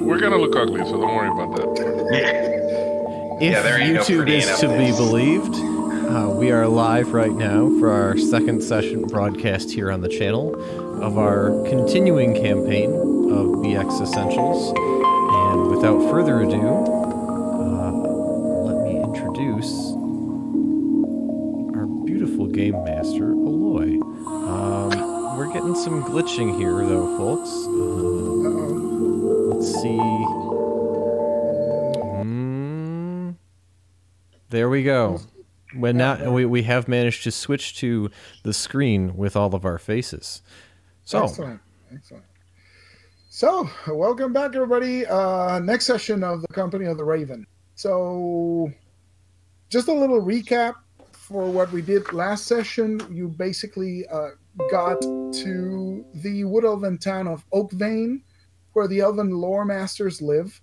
we're gonna look ugly, so don't worry about that. If there ain't no YouTube pretty is to be believed, we are live right now for our second session broadcast here on the channel of our continuing campaign of BX Essentials. And without further ado, let me introduce our beautiful game master, Aloy. We're getting some glitching here, though, folks. Let's see. There we go. Now we have managed to switch to the screen with all of our faces. So, excellent. So, welcome back, everybody. Next session of the Company of the Raven. So, just a little recap for what we did last session. You basically got to the wood elven town of Oakvein, where the elven lore masters live.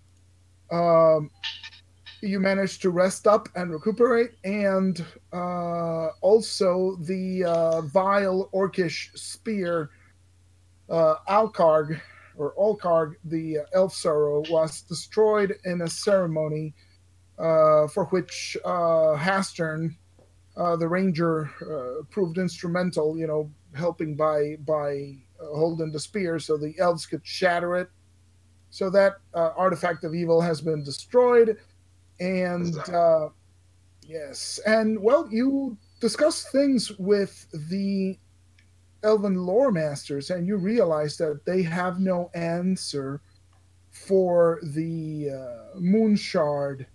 You managed to rest up and recuperate, and also the vile orcish spear Alkarg, the elf sorrow, was destroyed in a ceremony for which Hastern, the ranger, proved instrumental, helping by holding the spear so the elves could shatter it. So that artifact of evil has been destroyed. And yes, and well, you discuss things with the elven lore masters, and you realize that they have no answer for the moon shard,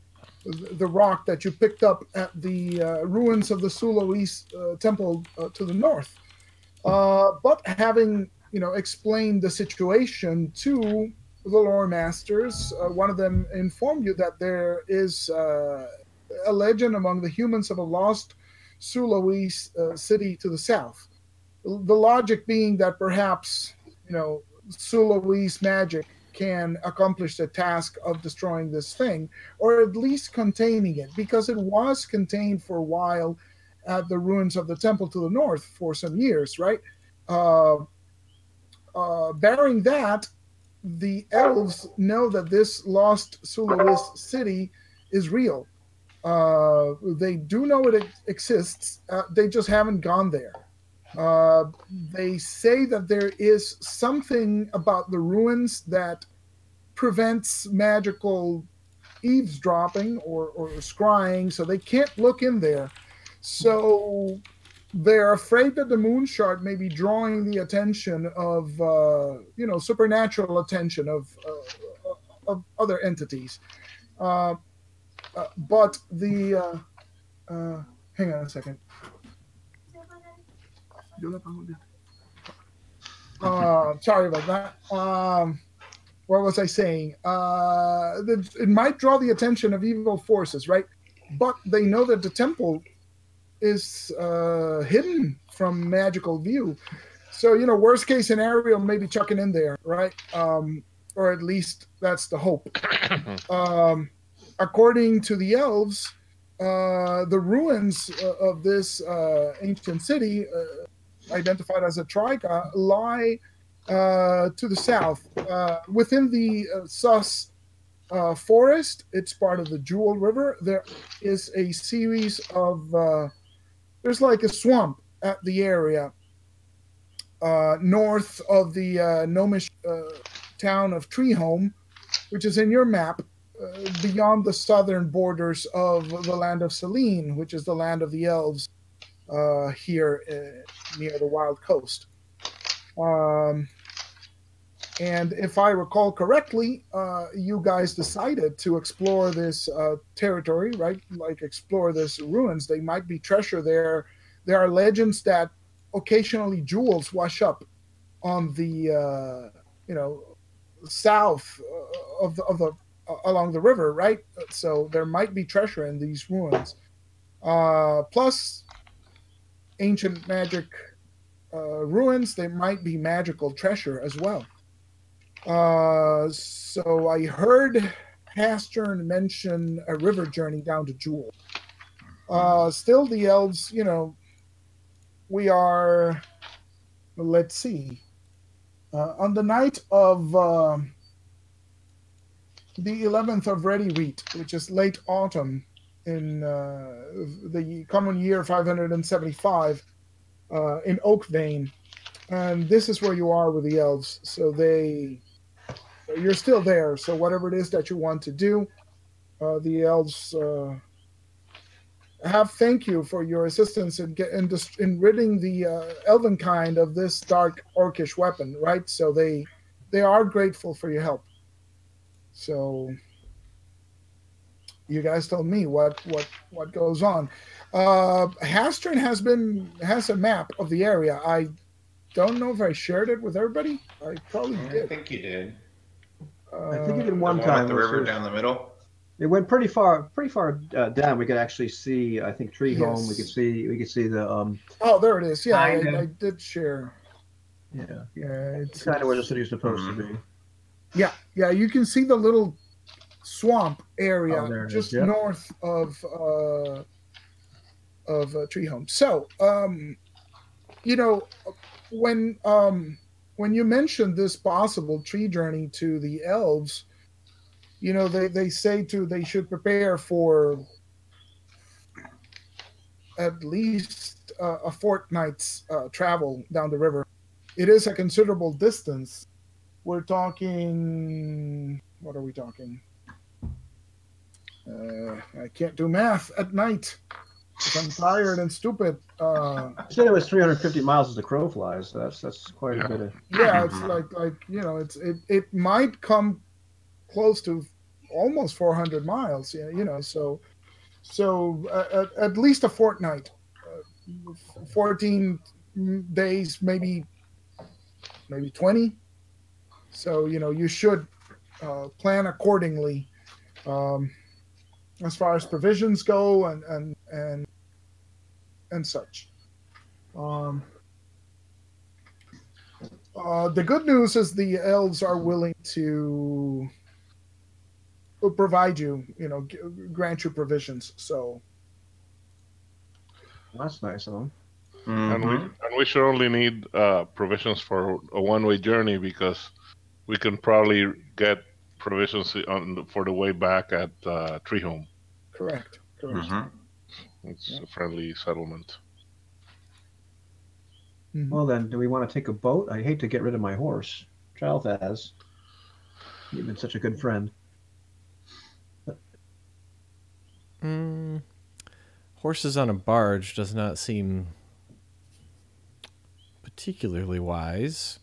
the rock that you picked up at the ruins of the Suloese temple to the north. But having explained the situation to the lore masters, one of them informed you that there is a legend among the humans of a lost Suloese city to the south. The logic being that perhaps, Suloese magic can accomplish the task of destroying this thing, or at least containing it, because it was contained for a while at the ruins of the temple to the north for some years, right? Bearing that, the elves know that this lost Suloese city is real. They do know it exists. They just haven't gone there. They say that there is something about the ruins that prevents magical eavesdropping or scrying, so they can't look in there. So they're afraid that the moon shard may be drawing the attention of, supernatural attention of other entities. But the, hang on a second. Sorry about that. What was I saying? It might draw the attention of evil forces, right? But they know that the temple is hidden from magical view. So, worst case scenario, maybe chucking in there, right? Or at least that's the hope. According to the elves, the ruins of this ancient city, identified as a triga, lie to the south. Within the Sus forest, it's part of the Jewel River. There is a series of there's like a swamp at the area north of the gnomish town of Treehome, which is in your map, beyond the southern borders of the land of Selene, which is the land of the elves here near the Wild Coast. And if I recall correctly, you guys decided to explore this territory, right? Like explore this ruins. They might be treasure there. There are legends that occasionally jewels wash up on the, south of the along the river, right? So there might be treasure in these ruins. Plus, ancient magic ruins, they might be magical treasure as well. So I heard Hastern mention a river journey down to Jewel. Still, the elves, we are, let's see, on the night of the 11th of Ready Wheat, which is late autumn in the common year 575 in Oakvein. And this is where you are with the elves. So you're still there. So whatever it is that you want to do, the elves have thank you for your assistance in ridding the elven kind of this dark orcish weapon, right? So they are grateful for your help. So you guys tell me what goes on. Hastern has a map of the area. I don't know if I shared it with everybody. I probably did. I think you did. I think you did one the time. With the river down the middle. It went pretty far down. We could actually see, I think, Tree Home. We could see the. Oh, there it is. Yeah, I did share. Yeah, it's kind of where the city's supposed to be. Yeah, you can see the little swamp area just north of Tree Home. So, when you mentioned this possible tree journey to the elves, they say they should prepare for at least a fortnight's travel down the river. It is a considerable distance. We're talking. What are we talking? I can't do math at night. I'm tired and stupid. I said it was 350 miles as the crow flies. So that's quite a bit of. Yeah, it's it might come close to almost 400 miles. So at least a fortnight, 14 days, maybe 20. So you should plan accordingly as far as provisions go and such. The good news is the elves are willing to provide you, grant you provisions. So that's nice of them. Mm-hmm. And we should only need provisions for a one-way journey, because we can probably get provisions for the way back at Tree Home. Correct. Mm-hmm. It's a friendly settlement. Mm-hmm. Well, then, do we want to take a boat? I hate to get rid of my horse. Chalthaz, you've been such a good friend. Horses on a barge does not seem particularly wise.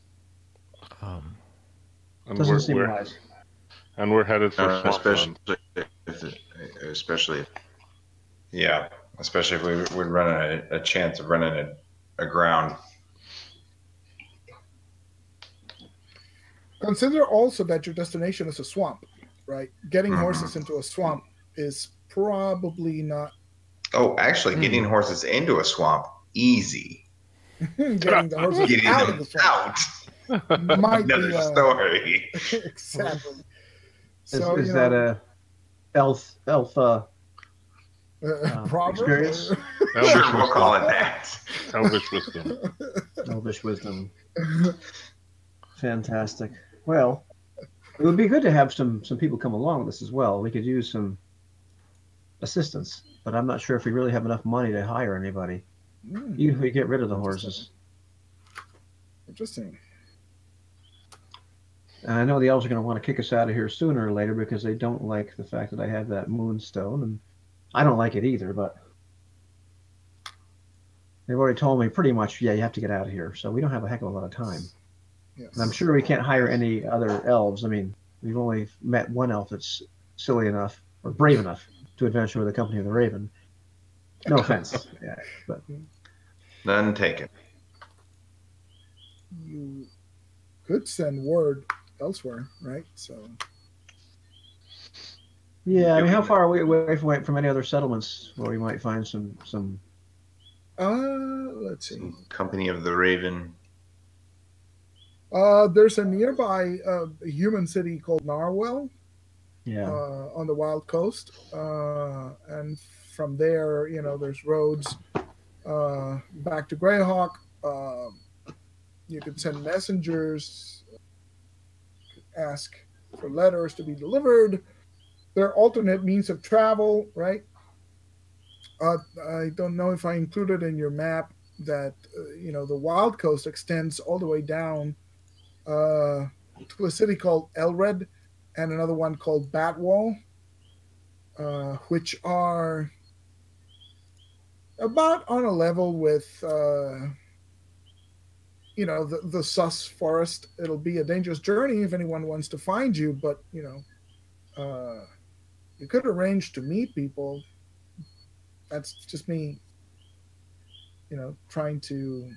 Doesn't seem wise. And we're headed for especially if we would run a chance of running aground. Consider also that your destination is a swamp, right? Getting horses into a swamp is probably not. Oh, actually, getting horses into a swamp, easy. Getting the horses out of the swamp might another be a story. Exactly. So, is that a elf experience? Sure, we'll call it that. Elvish wisdom. Elvish wisdom. Fantastic. Well, it would be good to have some people come along with us as well. We could use some assistance, but I'm not sure if we really have enough money to hire anybody. Even if we get rid of the horses. Interesting. And I know the elves are going to want to kick us out of here sooner or later because they don't like the fact that I have that moonstone, and I don't like it either, but they've already told me pretty much, yeah, you have to get out of here. So we don't have a heck of a lot of time. Yes. And I'm sure we can't hire any other elves. I mean, we've only met one elf that's silly enough or brave enough to adventure with the company of the Raven. No offense. Yeah, but none taken. You could send word elsewhere, right? So. Yeah, I mean, how far are we away from any other settlements where we might find some? Let's see. Company of the Raven. There's a nearby human city called Narwhal. Yeah. On the Wild Coast, and from there, there's roads back to Greyhawk. You could send messengers, ask for letters to be delivered. There are alternate means of travel, right? I don't know if I included in your map that the Wild Coast extends all the way down to a city called Elred and another one called Batwall, which are about on a level with the Sus Forest. It'll be a dangerous journey if anyone wants to find you, but you could arrange to meet people. That's just me, trying to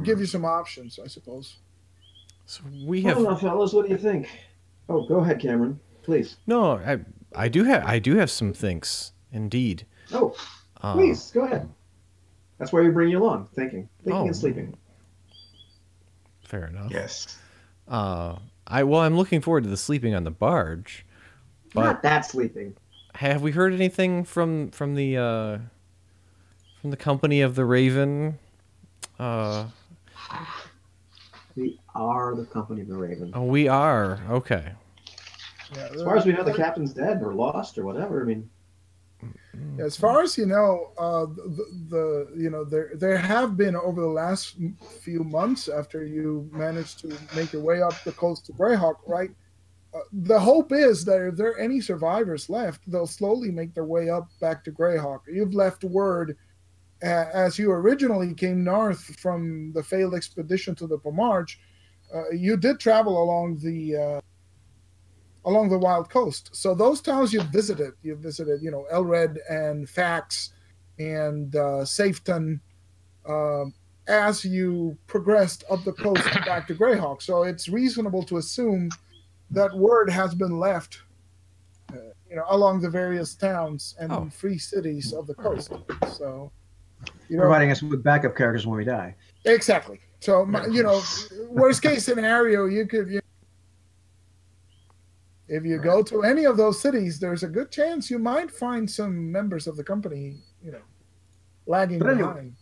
give you some options, I suppose. So we Well, have now, fellas, what do you think? Oh, go ahead, Cameron, please. no. I do have some thinks indeed. Oh, please go ahead. That's why we bring you along. Thinking and sleeping. Fair enough. Yes. I'm looking forward to the sleeping on the barge. But Not that sleeping. have we heard anything from the company of the Raven? We are the company of the Raven. Oh, we are. Okay. Yeah, As far as we know, the captain's dead or lost or whatever. I mean, as far as you know, there have been over the last few months after you managed to make your way up the coast to Greyhawk, right? The hope is that if there are any survivors left, they'll slowly make their way up back to Greyhawk. You've left word as you originally came north from the failed expedition to the Pomarch. You did travel along the Wild Coast. So those towns you visited, Elred and Fax and Safeton, as you progressed up the coast back to Greyhawk. So it's reasonable to assume that word has been left, along the various towns and free cities of the coast. So, providing us with backup characters when we die. Exactly. So, worst case scenario, you could. If you go to any of those cities, there's a good chance you might find some members of the company, lagging behind.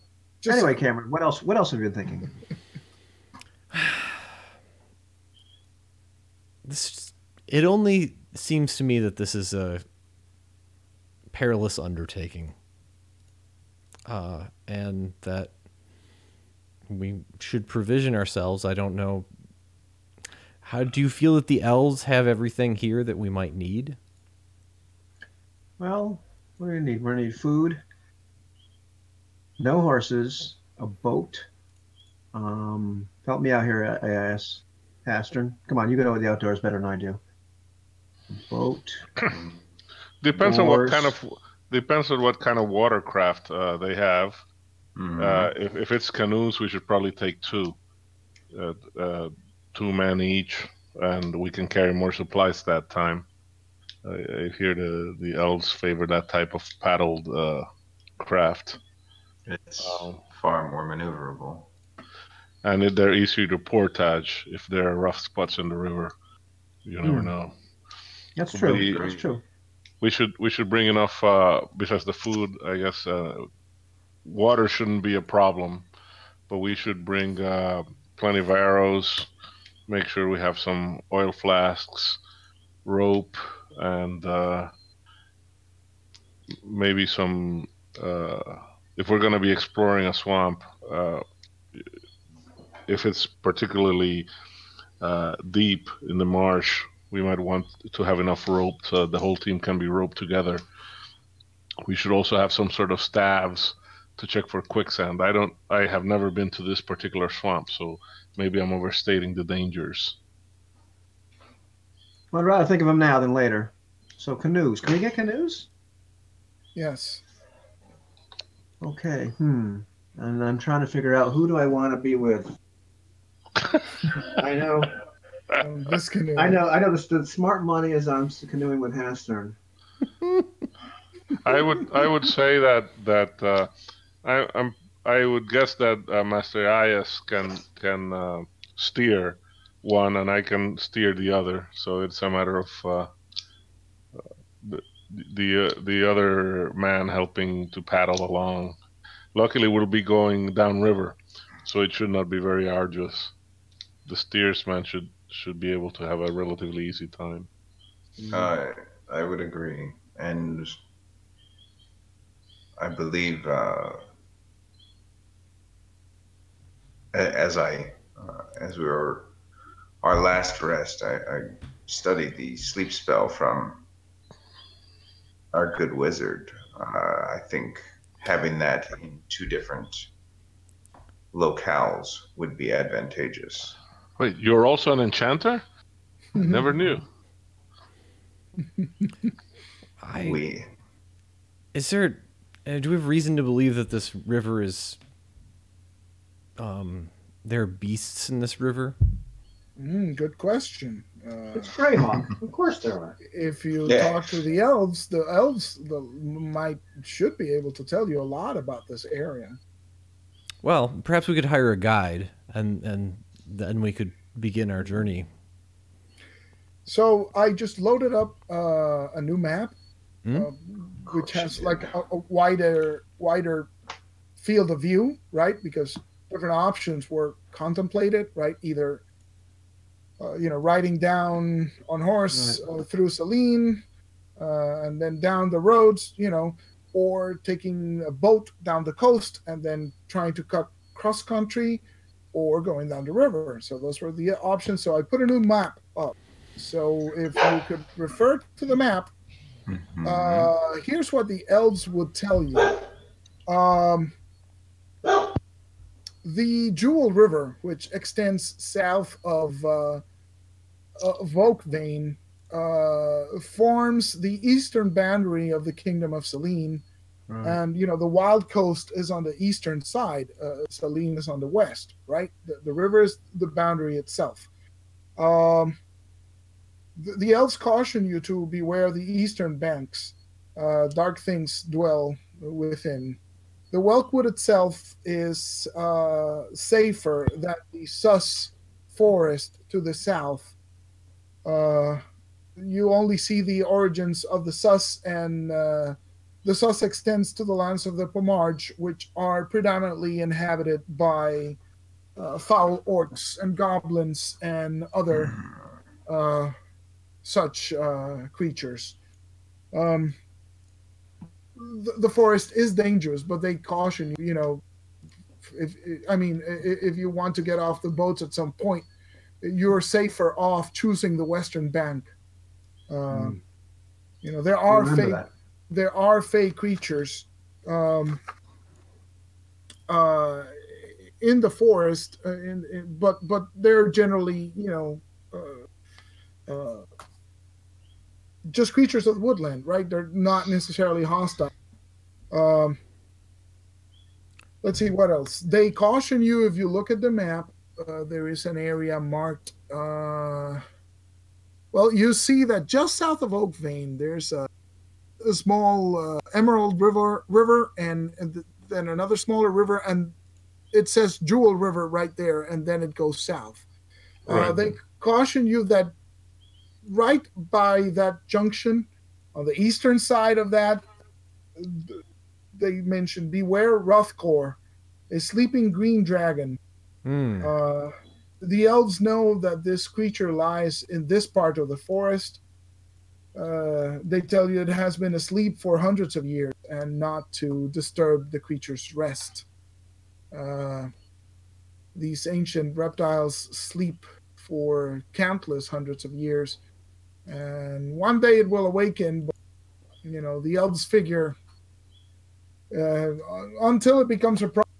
Anyway, Cameron, what else have you been thinking? It only seems to me that this is a perilous undertaking, and that we should provision ourselves. I don't know. How do you feel that the elves have everything here that we might need? Well, what do we need? We're going to need food, no horses, a boat. Help me out here, AIS. Astern. Come on, you know the outdoors better than I do. A boat. Depends on what kind of watercraft they have. Mm-hmm. If it's canoes, we should probably take two. 2 men each, and we can carry more supplies that time. I hear the elves favor that type of paddled craft. It's far more maneuverable. And they're easier to portage if there are rough spots in the river. You never know. That's true. That's true. We should bring enough, besides the food, I guess, water shouldn't be a problem, but we should bring plenty of arrows, make sure we have some oil flasks, rope, and maybe some, if we're going to be exploring a swamp, if it's particularly deep in the marsh, we might want to have enough rope so the whole team can be roped together. We should also have some sort of staves to check for quicksand. I have never been to this particular swamp, so maybe I'm overstating the dangers. Well, I'd rather think of them now than later. So canoes. Can we get canoes? Yes. Okay. And I'm trying to figure out who do I want to be with. I know. This canoe. I know. The smart money is I'm canoeing with Hastern. I would say that I would guess that Master Ias can steer one and I can steer the other. So it's a matter of the other man helping to paddle along. Luckily, we'll be going downriver, so it should not be very arduous. the steersman should be able to have a relatively easy time. I would agree, and I believe as we were our last rest, I studied the sleep spell from our good wizard. I think having that in 2 different locales would be advantageous. Wait, you're also an enchanter? Never knew. Is there? Do we have reason to believe that this river is? There are beasts in this river. Good question. It's Greyhawk. Of course there are. If you talk to the elves should be able to tell you a lot about this area. Well, perhaps we could hire a guide, and then we could begin our journey. So I just loaded up a new map, which has like a wider field of view, right? Because different options were contemplated, right? Either riding down on horse through Selene, and then down the roads, or taking a boat down the coast and then trying to cut cross country, or going down the river. So those were the options. So I put a new map up. So if you could refer to the map, here's what the elves would tell you. The Jewel River, which extends south of Oakvein, forms the eastern boundary of the Kingdom of Selene. Right. And, the Wild Coast is on the eastern side. Selene is on the west, right? The river is the boundary itself. The elves caution you to beware the eastern banks. Dark things dwell within. The Whelkwood itself is safer than the Sus forest to the south. You only see the origins of the Sus, and the Sus extends to the lands of the Pomarge, which are predominantly inhabited by foul orcs and goblins and other such creatures. The forest is dangerous, but they caution you. If you want to get off the boats at some point, you're safer off choosing the western bank. There are fey creatures in the forest, but they're generally just creatures of the woodland, right? They're not necessarily hostile. Let's see what else. They caution you, if you look at the map, there is an area marked. You see that just south of Oakvein, there's a small Emerald River, and then another smaller river, and it says Jewel River right there, and then it goes south. Right. They caution you that right by that junction, on the eastern side of that, they mentioned beware Rothkor, a sleeping green dragon. The elves know that this creature lies in this part of the forest. They tell you it has been asleep for hundreds of years, and not to disturb the creature's rest. These ancient reptiles sleep for countless hundreds of years, and one day it will awaken. But, the elves figure until it becomes a problem,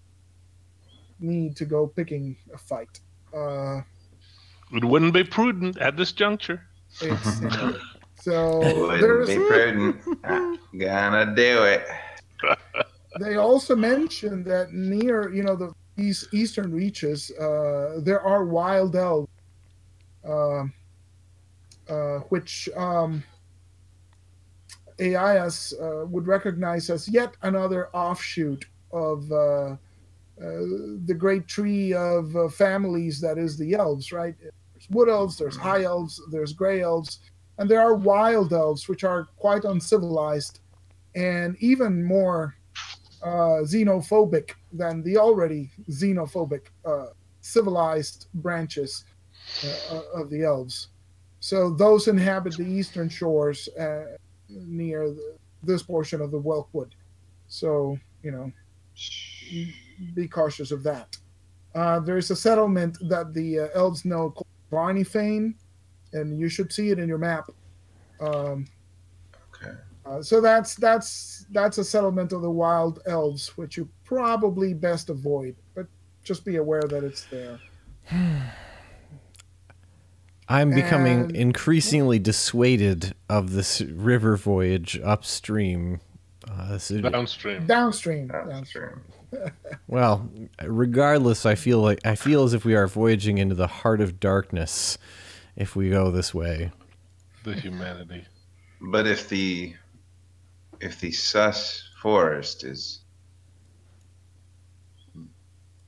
need to go picking a fight. It wouldn't be prudent at this juncture. So wouldn't be prudent. Gonna do it. They also mentioned that near, these eastern reaches, there are wild elves, which AIS would recognize as yet another offshoot of the great tree of families that is the elves, right? There's wood elves, there's high elves, there's gray elves, and there are wild elves, which are quite uncivilized and even more xenophobic than the already xenophobic civilized branches of the elves. So those inhabit the eastern shores near this portion of the Whelkwood. So, be cautious of that. There's a settlement that the elves know called Barney Fane, and you should see it in your map. Okay. So that's a settlement of the wild elves, which you probably best avoid, but just be aware that it's there. I'm becoming increasingly dissuaded of this river voyage upstream. Downstream. Well, regardless, I feel as if we are voyaging into the heart of darkness if we go this way. The humanity. But if the sus forest is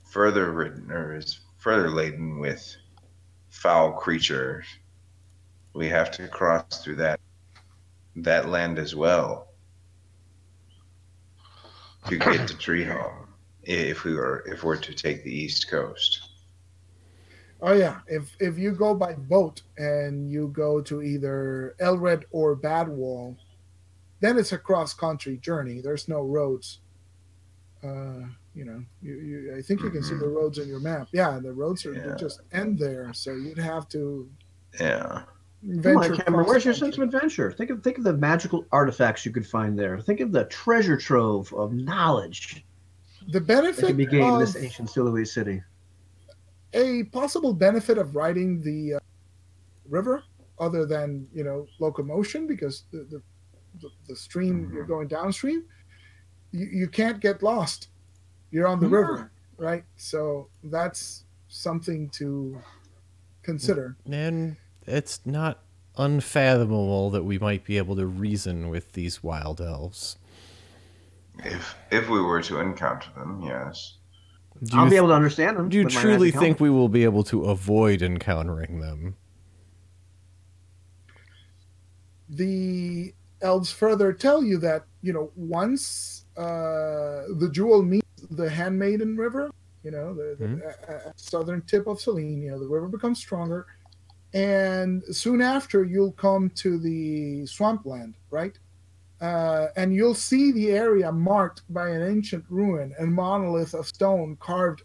further ridden or is further laden with foul creatures, we have to cross through that land as well to get to Treehome if we're to take the east coast. Oh yeah, if you go by boat and you go to either Elred or Badwall, then it's a cross-country journey. There's no roads. I think you can see the roads in your map. Yeah, the roads they just end there, so you'd have to. Yeah. Come on, Cameron. Where's your sense of adventure? Think of the magical artifacts you could find there. Think of the treasure trove of knowledge. The benefit that can be gained in this ancient Siluise city. A possible benefit of riding the river, other than locomotion, because the stream you're going downstream, you can't get lost. You're on the river, right? So that's something to consider. And it's not unfathomable that we might be able to reason with these wild elves. If we were to encounter them, yes. I'll be able to understand them. Do you truly think we will be able to avoid encountering them? The elves further tell you that, once the jewel meets the Handmaiden River, the southern tip of Selene, the river becomes stronger. And soon after, you'll come to the swampland, right? And you'll see the area marked by an ancient ruin and monolith of stone carved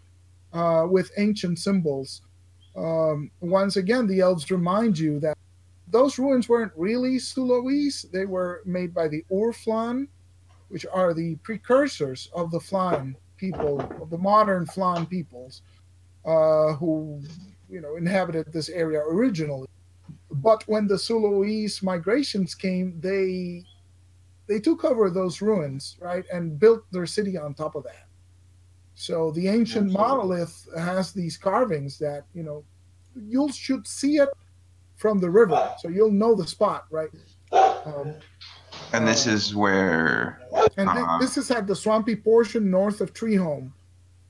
with ancient symbols. Once again, the elves remind you that those ruins weren't really Siluise. They were made by the Ur-Flan, which are the precursors of the Flan people, of the modern Flan peoples, who inhabited this area originally. But when the Siluise migrations came, they took over those ruins, right, and built their city on top of that. So the ancient monolith has these carvings that, you should see it from the river, so you'll know the spot, right? And this is where... And this is at the swampy portion north of Treehome.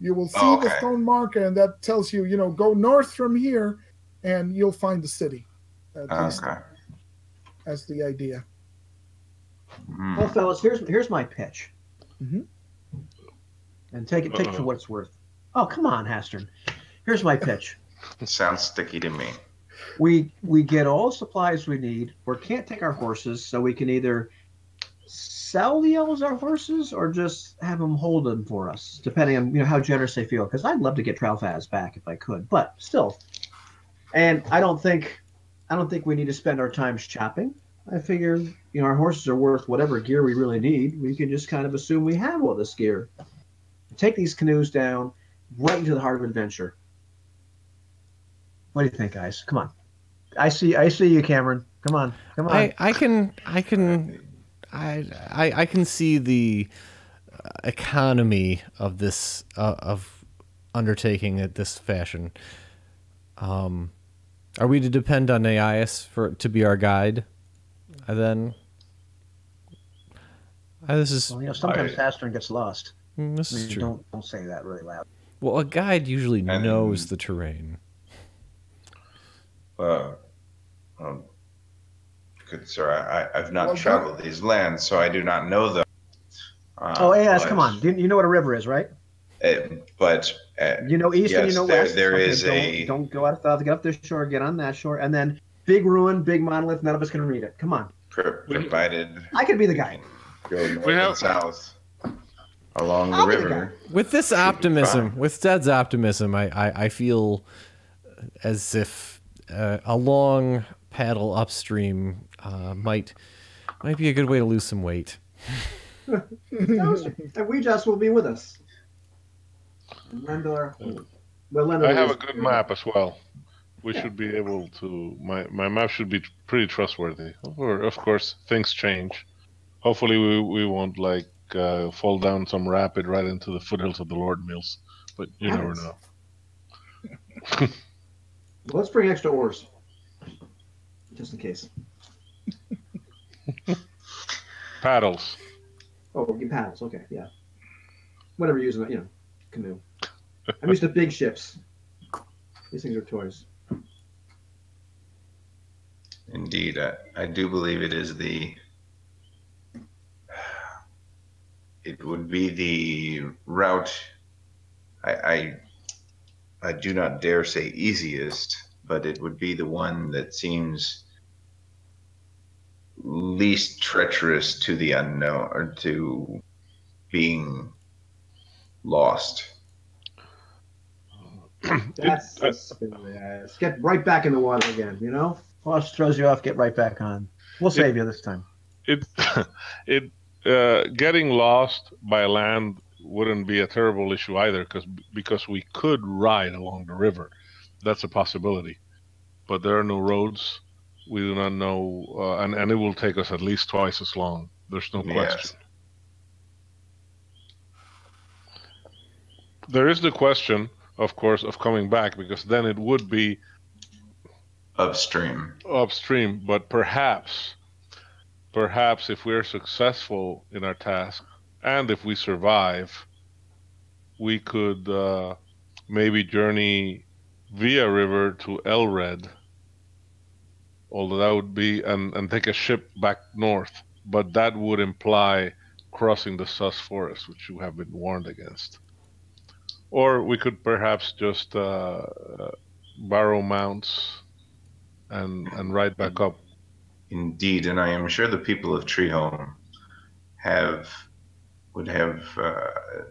You will see the stone marker, and that tells you, go north from here, and you'll find the city. That's the idea. Well, fellas, here's my pitch. And take it for what it's worth. Oh, come on, Hastern. Here's my pitch. It sounds sticky to me. We get all the supplies we need. We can't take our horses, so we can either sell the elves our horses or just have them hold them for us, depending on how generous they feel. Because I'd love to get Tralfaz back if I could, but still. And I don't think we need to spend our time shopping. I figure our horses are worth whatever gear we really need. We can just kind of assume we have all this gear. Take these canoes down right into the heart of adventure. What do you think, guys? Come on. I see you, Cameron. Come on. I can see the economy of this of undertaking it this fashion. Are we to depend on Aias to be our guide? Then this is. Well, sometimes Hastern gets lost. This is true. Don't say that really loud. Well, a guide usually knows the terrain. Good sir, I've not traveled these lands, so I do not know them. Aias, come on. You know what a river is, right? But You know east and yes, you know there west. there Okay, is don't go out south. Get up this shore. Get on that shore, and then big ruin, big monolith. None of us can read it. Come on. provided I could be the guy. go north We have- and south along the I'll be the river. With this Should be optimism, fine. with Stead's optimism, I feel as if a long paddle upstream might be a good way to lose some weight. And we just will be with us. And lend our, well, lend I our have a wisdom. good map as well. We should be able to. My map should be pretty trustworthy. Or of course, things change. Hopefully, we won't like fall down some rapid right into the foothills of the Lord Mills. But you never Rapids. know. Well, let's bring extra oars, just in case. Paddles. Oh, we can paddles. Okay, yeah. Whatever you're using, canoe. I'm used to big ships. These things are toys. Indeed, I do believe it is it would be the route. I do not dare say easiest, but it would be the one that seems least treacherous to the unknown or to being lost. That's let's get right back in the water again, Horse throws you off, get right back on. We'll save you this time. Getting lost by land wouldn't be a terrible issue either, because we could ride along the river. That's a possibility, but there are no roads. We do not know, and it will take us at least twice as long. There's no question. There is the question, of course, of coming back, because then it would be Upstream. But perhaps if we're successful in our task, and if we survive, we could maybe journey via river to Elred, although that would be, and take a ship back north, but that would imply crossing the Sus Forest, which you have been warned against. Or we could perhaps just borrow mounts and ride back up. Indeed, and I am sure the people of Treehome would have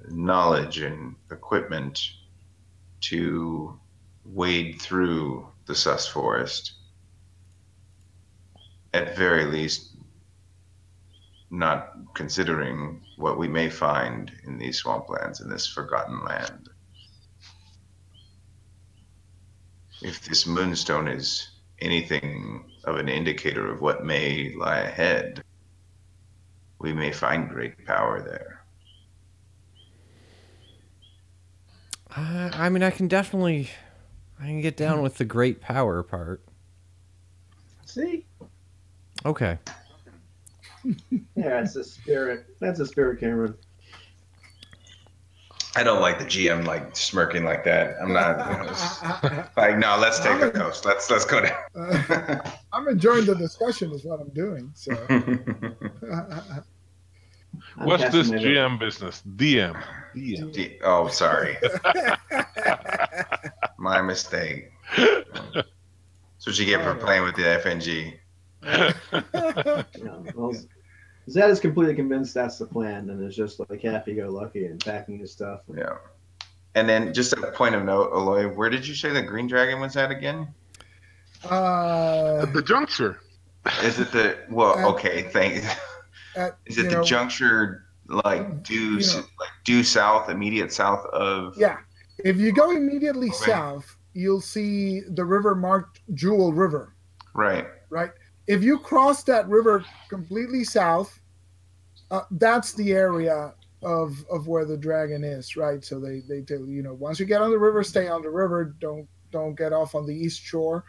knowledge and equipment to wade through the Sus Forest. At very least, not considering what we may find in these swamplands, in this forgotten land. If this moonstone is anything of an indicator of what may lie ahead, we may find great power there. I mean, I can get down with the great power part. See? Okay. Yeah, it's a spirit. That's a spirit, Cameron. I don't like the GM like smirking like that. I'm not like, no, let's take the coast. Let's go down. I'm enjoying the discussion is what I'm doing. So What's this GM business? DM. Oh, sorry. My mistake. That's what you get for playing with the FNG. Well, Zed is completely convinced that's the plan, and is just like happy-go-lucky and packing his stuff. Yeah. And then just a point of note, Aloy, where did you say the Green Dragon was at again? At the juncture. Is it the okay, thank you. Is it the juncture due south, immediate south of? Yeah. If you go immediately south, you'll see the river marked Jewel River. Right. Right. If you cross that river completely south, that's the area of where the dragon is, right? So they tell you, once you get on the river, stay on the river. Don't get off on the east shore,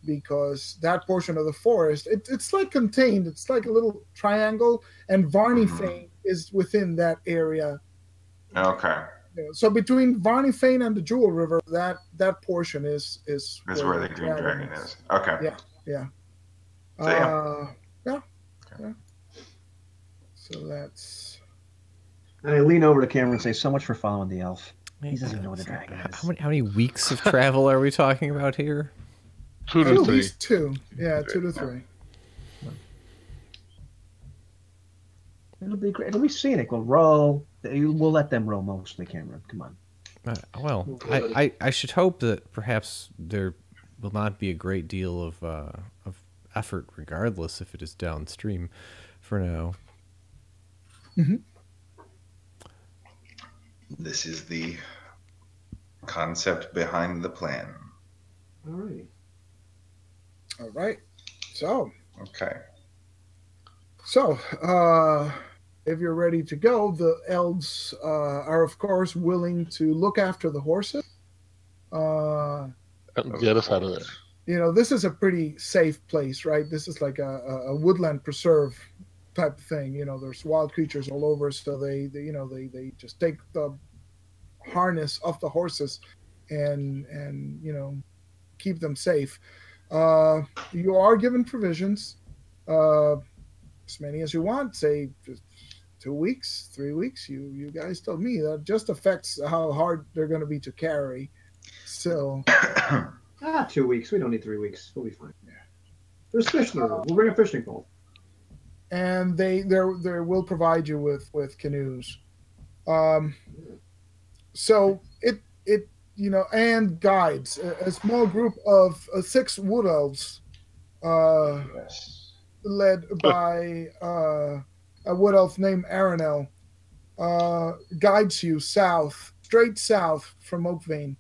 because that portion of the forest, it's like contained. It's like a little triangle, and Varney Fane is within that area. Okay. So between Varney Fane and the Jewel River, that portion is where the Green Dragon is. Okay. Yeah. So, yeah. So that's. And I lean over to Cameron and say, "So much for following the elf." He doesn't even know what a dragon is. How many weeks of travel are we talking about here? 2 to At 3. least 2. Yeah, 2 to 3. It'll be great. It'll be scenic. We'll row. We'll let them row mostly, Cameron. Come on. Well, I should hope that perhaps there will not be a great deal of effort, regardless if it is downstream, for now. Mm-hmm. This is the concept behind the plan. All right. All right. So, Okay. if you're ready to go, the elves are, of course, willing to look after the horses. Get us out of there. You know, this is a pretty safe place, right? This is like a woodland preserve type of thing. You know, there's wild creatures all over, so they just take the harness off the horses and keep them safe. You are given provisions, as many as you want. Say 2 weeks, 3 weeks. You guys tell me. That just affects how hard they're going to be to carry. So 2 weeks. We don't need 3 weeks. We'll be fine. Yeah. There's fish in the river. We'll bring a fishing pole. And they will provide you with canoes. So it and guides. A small group of 6 wood elves, Yes. led by a wood elf named Aranel, guides you straight south from Oakvein.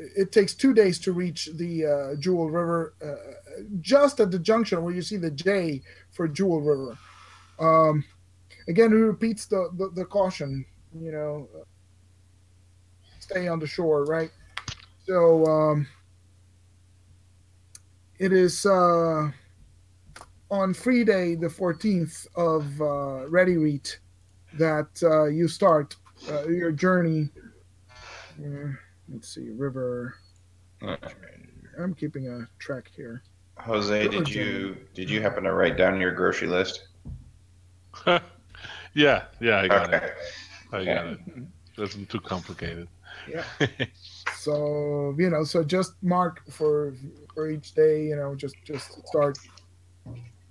It takes 2 days to reach the Jewel River, just at the junction where you see the J for Jewel River. Again, he repeats the caution, stay on the shore, right? So it is on Free Day, the 14th of Ready Reet, that you start your journey. Let's see, river. I'm keeping a track here. Jose, did you happen to write down your grocery list? Yeah, I got Okay. it. I got it. It wasn't too complicated. Yeah. So so just mark for each day. Just start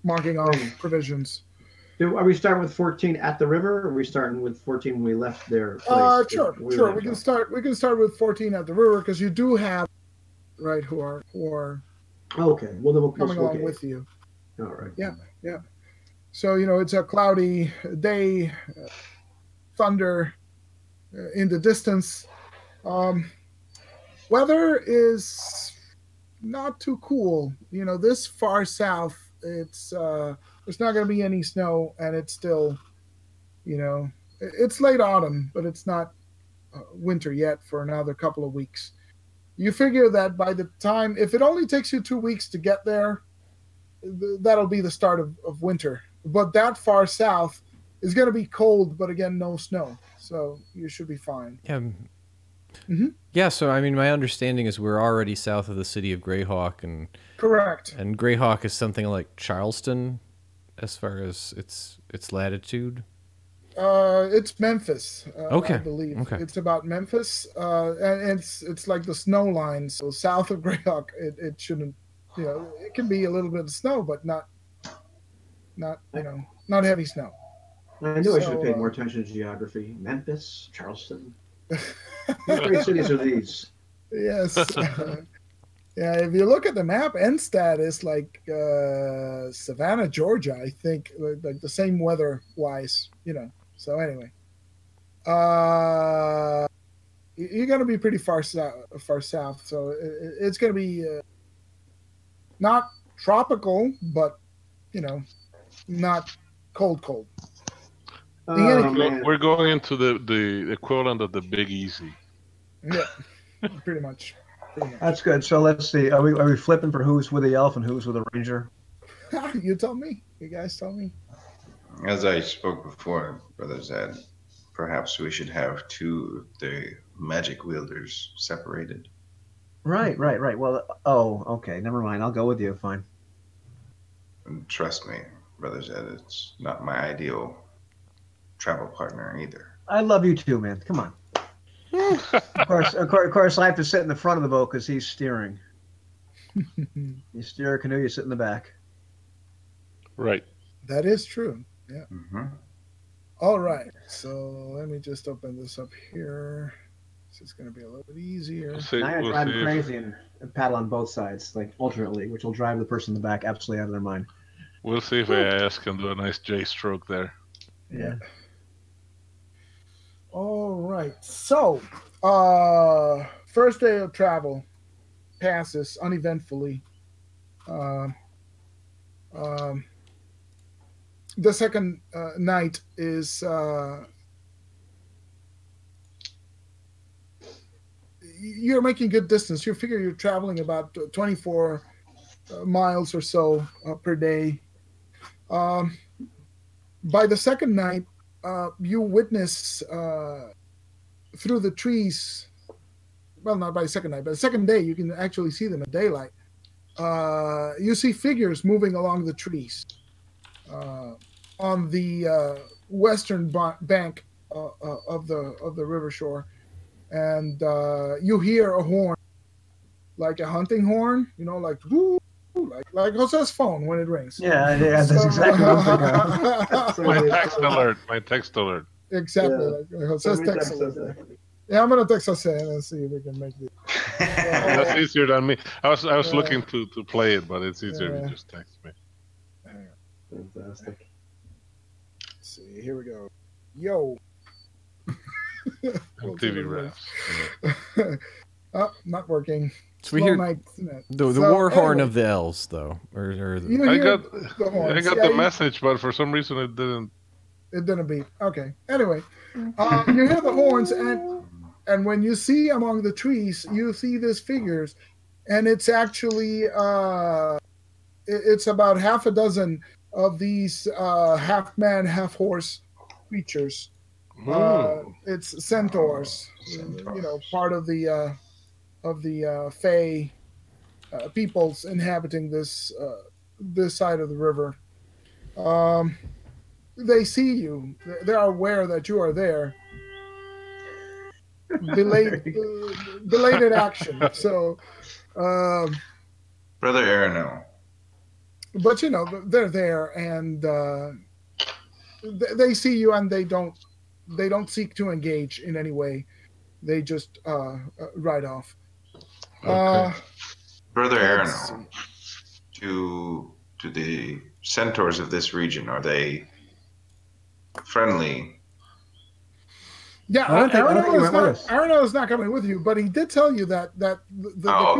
marking off provisions. Are we starting with 14 at the river, or are we starting with 14 when we left their place? Sure. We can start with 14 at the river, because you do have who are Okay. Well, then we'll coming along with you. All right. Yeah. So it's a cloudy day, thunder in the distance. Weather is not too cool. This far south, it's there's not going to be any snow, and it's still, it's late autumn, but it's not winter yet for another couple of weeks. You figure that by the time, if it only takes you 2 weeks to get there, that'll be the start of winter. But that far south is going to be cold, but again, no snow. So you should be fine. Yeah. Mm-hmm. Yeah, so I mean, my understanding is we're already south of the city of Greyhawk, and Correct. And Greyhawk is something like Charleston, as far as its latitude. It's Memphis. Okay. I believe. Okay. It's about Memphis, and it's like the snow line. So south of Greyhawk, it shouldn't. It can be a little bit of snow, but not heavy snow. I knew I should have paid more attention to geography. Memphis, Charleston. What great cities are these? Yes. Yeah, if you look at the map, Enstad is like Savannah, Georgia, I think, like the same weather-wise, So anyway, you're going to be pretty far south, so it's going to be not tropical, but not cold. We're going into the equivalent of the Big Easy. Yeah, pretty much. That's good. So let's see. Are we flipping for who's with the elf and who's with the ranger? You tell me. You guys tell me. As I spoke before, Brother Zed, perhaps we should have 2 of the magic wielders separated. Right. Well, okay. Never mind. I'll go with you. Fine. And trust me, Brother Zed, it's not my ideal travel partner either. I love you too, man. Come on. Of course, I have to sit in the front of the boat because he's steering. You steer a canoe, you sit in the back. Right. That is true. Yeah. Mm-hmm. All right. So let me just open this up here. This is going to be a little bit easier. We'll see, Now I we'll drive see crazy and paddle on both sides, like alternately, which will drive the person in the back absolutely out of their mind. we'll see if AIS can do a nice J stroke there. Yeah. All right. So, first day of travel passes uneventfully. The second night is you're making good distance. You figure you're traveling about 24 miles or so per day. By the second night, you witness through the trees. Well, not by the second night, but the second day, you can actually see them in daylight. You see figures moving along the trees on the western bank of the river shore, and you hear a horn, like a hunting horn, like woo, like Jose's phone when it rings. Yeah, that's exactly what I'm thinking. My text alert. Exactly, Yeah. like Jose's text alert. Yeah, I'm gonna text Jose and see if we can make it. That's easier than me. I was looking to play it, but it's easier to just text me. Fantastic. Let's see, here we go. Yo. MTV Raps. Oh, not working. So we hear the war horn of the elves, though. I got the message, but for some reason it didn't. It didn't beep. Okay. Anyway, you hear the horns, and when you see among the trees, you see these figures, and it's actually it's about half a dozen of these half man, half horse creatures. It's centaurs, part of the Fey peoples inhabiting this side of the river. They see you. They are aware that you are there. Belated action. So, Brother Arano. But they're there, and they see you, and they don't seek to engage in any way. They just ride off. Okay. Brother Arano, to the centaurs of this region, are they friendly? Yeah, Arano is not coming with you, but he did tell you that the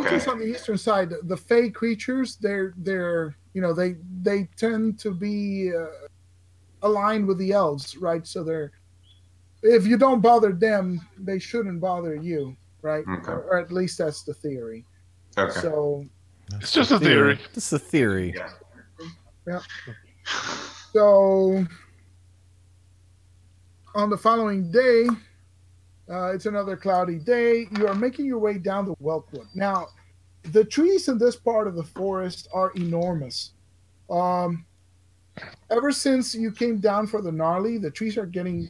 creatures on the eastern side, the Fey creatures, they're they tend to be aligned with the elves, right? So if you don't bother them, they shouldn't bother you, right? Okay. Or at least that's the theory. Okay. So it's just a theory. It's a theory. Yeah. So on the following day, it's another cloudy day. You are making your way down the Welkwood. Now, the trees in this part of the forest are enormous. Ever since you came down for the gnarly, the trees are getting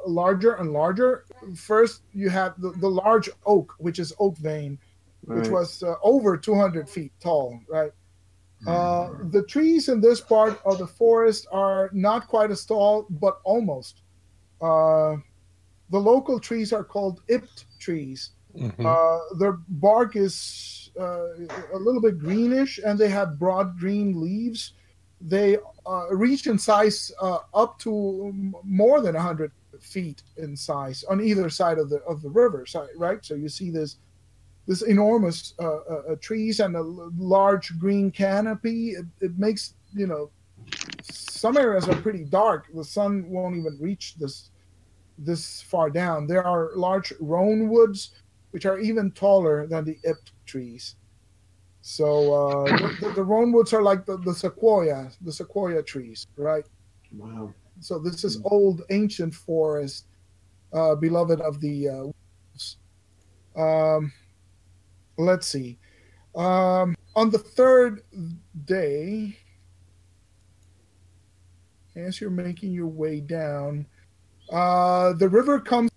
larger and larger. First, you had the large oak, which is oak vein, which was over 200 feet tall, right? The trees in this part of the forest are not quite as tall, but almost. The local trees are called ipt trees. Mm-hmm. Their bark is a little bit greenish, and they have broad green leaves. They reach in size up to more than 100 feet in size on either side of the river side, right? So you see this enormous trees and a large green canopy. It makes, some areas are pretty dark. The sun won't even reach this far down. There are large roan woods, which are even taller than the ipt trees. So the roan woods are like the sequoia trees, right? Wow. So this is old, ancient forest, beloved of the wolves. Let's see. On the third day, as you're making your way down, The river comes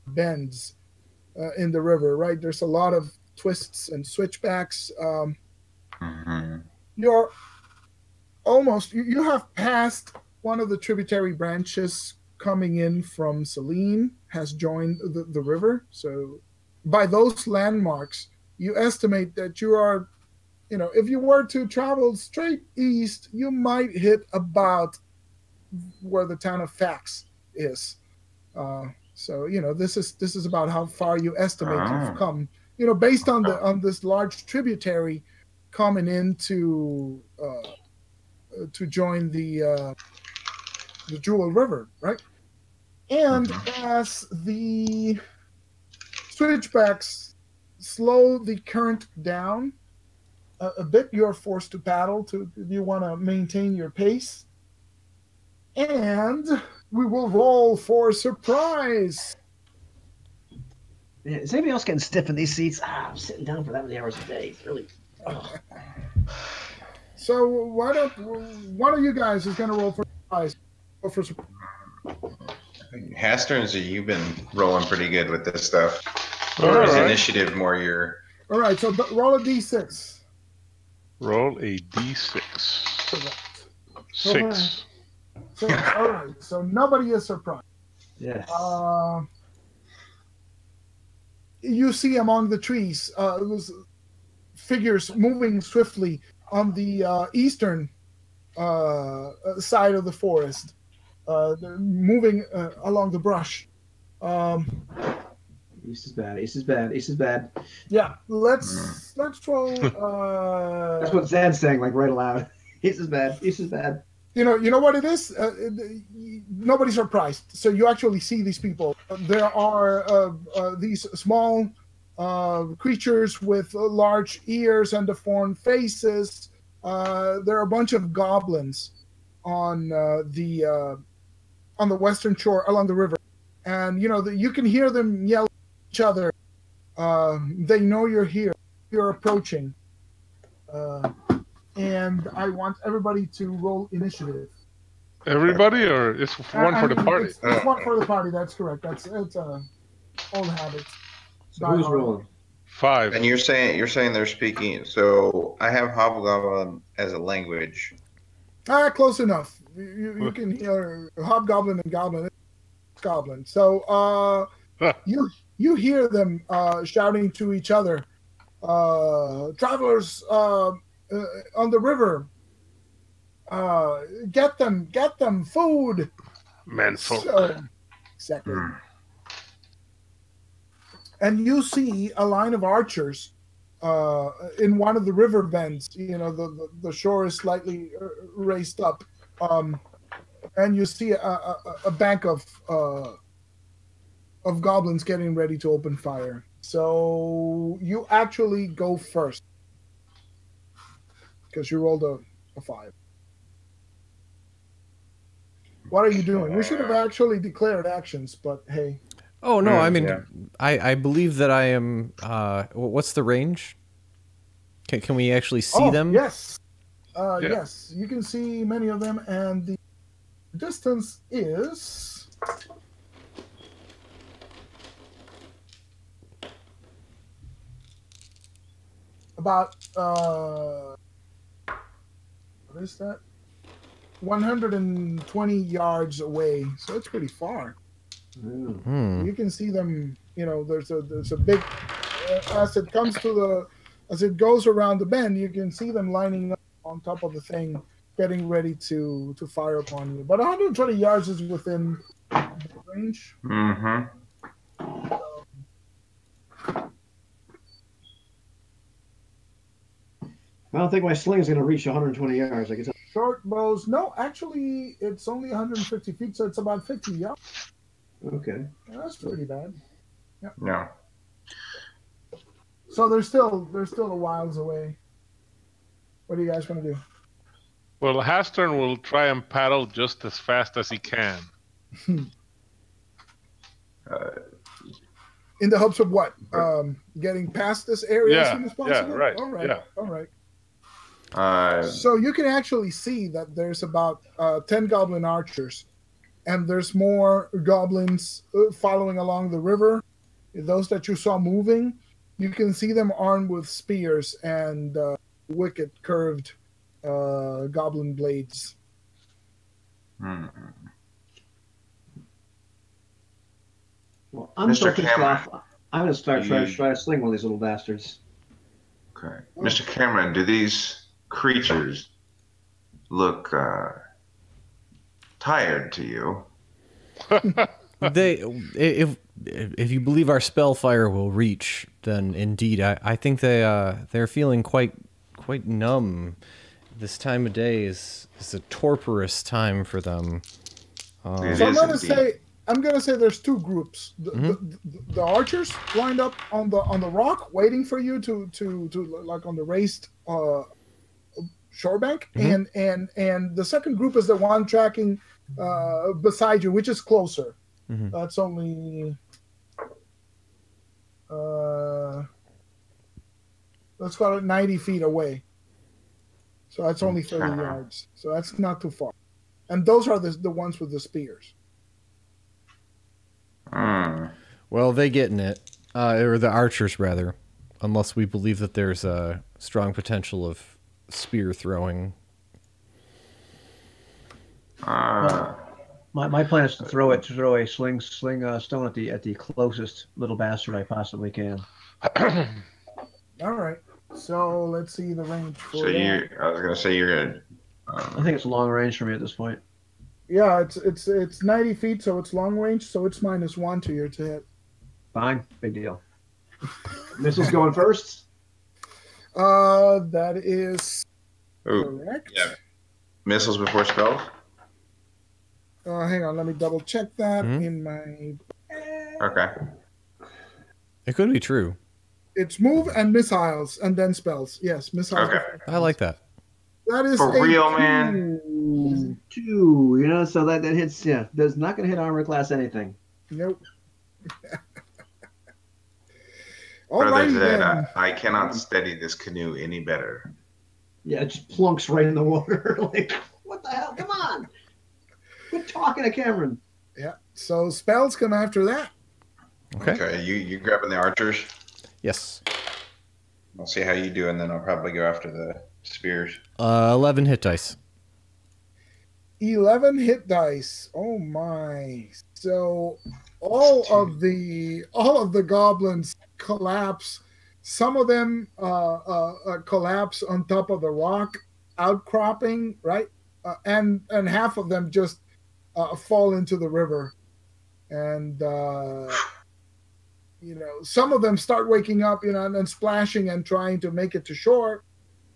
bends in the river, right? There's a lot of twists and switchbacks. You're almost you have passed one of the tributary branches coming in from Saline has joined the river. So by those landmarks, you estimate that you are, if you were to travel straight east, you might hit about where the town of Fax is. So this is about how far you estimate you've come. Based on this large tributary coming in to join the Jewel River, right? And as the switchbacks slow the current down a bit, you're forced to paddle if you want to maintain your pace. And we will roll for surprise. Yeah, is anybody else getting stiff in these seats? I'm sitting down for that many hours a day. It's really. So why don't one of you guys is going to roll for surprise? Roll for surprise. Hasterns, you've been rolling pretty good with this stuff. All Or is right. initiative more your... All right, so roll a d6. Roll a d6. Correct. 6. So, all right, so nobody is surprised. Yes. You see among the trees those figures moving swiftly on the eastern side of the forest. They're moving along the brush. East is bad. East is bad. East is bad. Yeah, let's roll. That's what Zad's saying, like right aloud. East is bad. East is bad. You know what it is? Nobody's surprised. So you actually see these people. There are these small creatures with large ears and deformed faces. There are a bunch of goblins on the western shore along the river, and you can hear them yell at each other. They know you're here. You're approaching. And I want everybody to roll initiative. Everybody, or it's one for the party? It's one for the party. That's correct. It's old habit. So who's rolling? 5. And you're saying they're speaking. So I have Hobgoblin as a language. Close enough. You can hear hobgoblin and goblin. It's goblin. So you hear them shouting to each other. Travelers on the river. Get them food. Menfolk. So, exactly. And you see a line of archers in one of the river bends. The shore is slightly raised up, and you see a bank of goblins getting ready to open fire. So you actually go first because you rolled a 5. What are you doing? We should have actually declared actions, but hey. Oh, no, I mean, yeah. I believe that I am... what's the range? Can we actually see them? Yes. Yes, you can see many of them, and the distance is... about... what is that? 120 yards away, so it's pretty far. You can see them. There's a big as it goes around the bend. You can see them lining up on top of the thing, getting ready to fire upon you. But 120 yards is within range. Mm-hmm. I don't think my sling is going to reach 120 yards. I can tell. Short bows. No, actually, it's only 150 feet, so it's about 50 yards. Okay. That's pretty bad. Yep. No. So they're still a whiles away. What do you guys want to do? Well, Hastern will try and paddle just as fast as he can. In the hopes of what? Getting past this area as soon as possible? Yeah, right. All right. Yeah. All right. So you can actually see that there's about 10 goblin archers, and there's more goblins following along the river. Those that you saw moving, you can see them armed with spears and wicked curved goblin blades. Well, I'm so pissed off. I'm going to try to sling one of these little bastards. Okay. Mr. Cameron, do these creatures look tired to you? If you believe our spell fire will reach, then indeed, I think they're feeling quite numb. This time of day is a torporous time for them. So I'm gonna say there's two groups. The archers lined up on the rock, waiting for you to like on the raised shorebank, and the second group is the one tracking beside you, which is closer. That's only let's call it 90 feet away. So that's only 30 yards. So that's not too far. And those are the ones with the spears. Well, they getting it, or the archers rather, unless we believe that there's a strong potential of spear throwing. My plan is to throw a sling stone at the closest little bastard I possibly can. All right. So let's see the range for I was gonna say you're gonna. I think it's long range for me at this point. Yeah, it's 90 feet, so it's long range, so it's -1 to your hit. Fine, big deal. Missiles going first. That is correct. Yeah. Missiles before spells. Hang on, let me double check that in my. Okay. It could be true. It's move and missiles, and then spells. Yes, missiles. Okay. I like that. That is for real, man. 2, so that hits. Yeah, that's not going to hit armor class anything. Nope. Brother said, I cannot steady this canoe any better. Yeah, it just plunks right in the water. Like, what the hell? Come on. Quit talking to Cameron. Yeah, so spells come after that. Okay, you grabbing the archers? Yes. I'll see how you do, and then I'll probably go after the spears. 11 hit dice. 11 hit dice. Oh my! So all of the goblins collapse. Some of them collapse on top of the rock outcropping, right? And half of them just fall into the river, and some of them start waking up, and splashing and trying to make it to shore.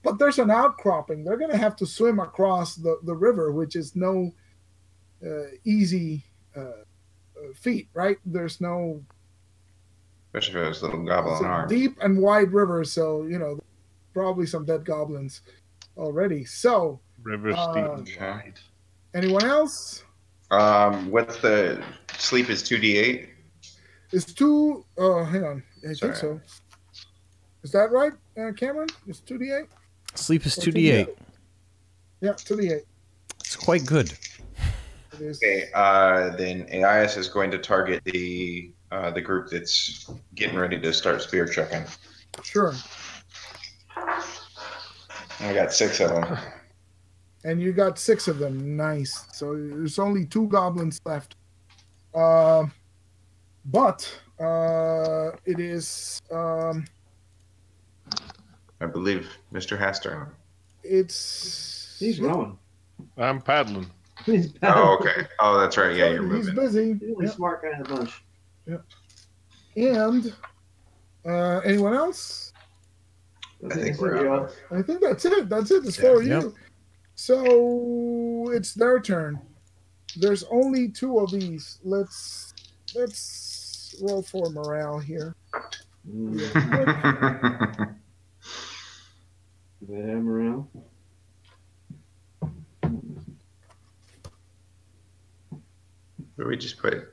But there's an outcropping. They're going to have to swim across the river, which is no easy feat, right? There's no... Especially for those little goblin arms. Deep and wide river, so, probably some dead goblins already. So... River steep and wide. Anyone else? What's the... Sleep is 2d8? It's 2... hang on. I think so. Is that right, Cameron? It's 2d8? Sleep is 2d8. Yeah, 2d8. It's quite good. It is. Okay, then AIS is going to target the group that's getting ready to start spear chucking. Sure. I got 6 of them. And you got 6 of them. Nice. So there's only 2 goblins left. But it is... I believe Mr. Hastern. He's rowing. I'm paddling. He's paddling. Oh, okay. Oh, that's right. Yeah, you're moving. He's busy. He's the only smart guy in the bunch. Yeah. And anyone else? I think we're out. I think that's it. That's it. It's for you. Yep. So it's their turn. There's only 2 of these. Let's roll for morale here. Do they have morale? Where we just put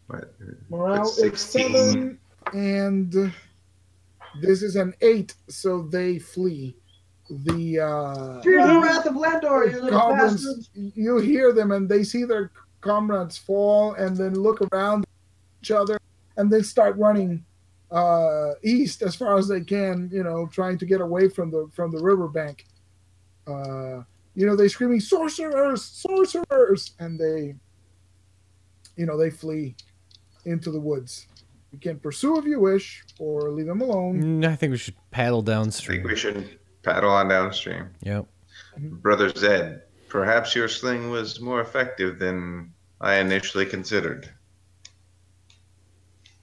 what? Morale Put is 7, and this is an 8, so they flee. Fear the wrath of Landor, you little goblins, bastards! you hear them, and they see their comrades fall, and then look around each other, and then start running east as far as they can. Trying to get away from the riverbank. They screaming sorcerers, sorcerers, and they flee into the woods. You can pursue if you wish, or leave them alone. I think we should paddle I downstream. think we should paddle on downstream. Yep. Brother Zed, perhaps your sling was more effective than I initially considered.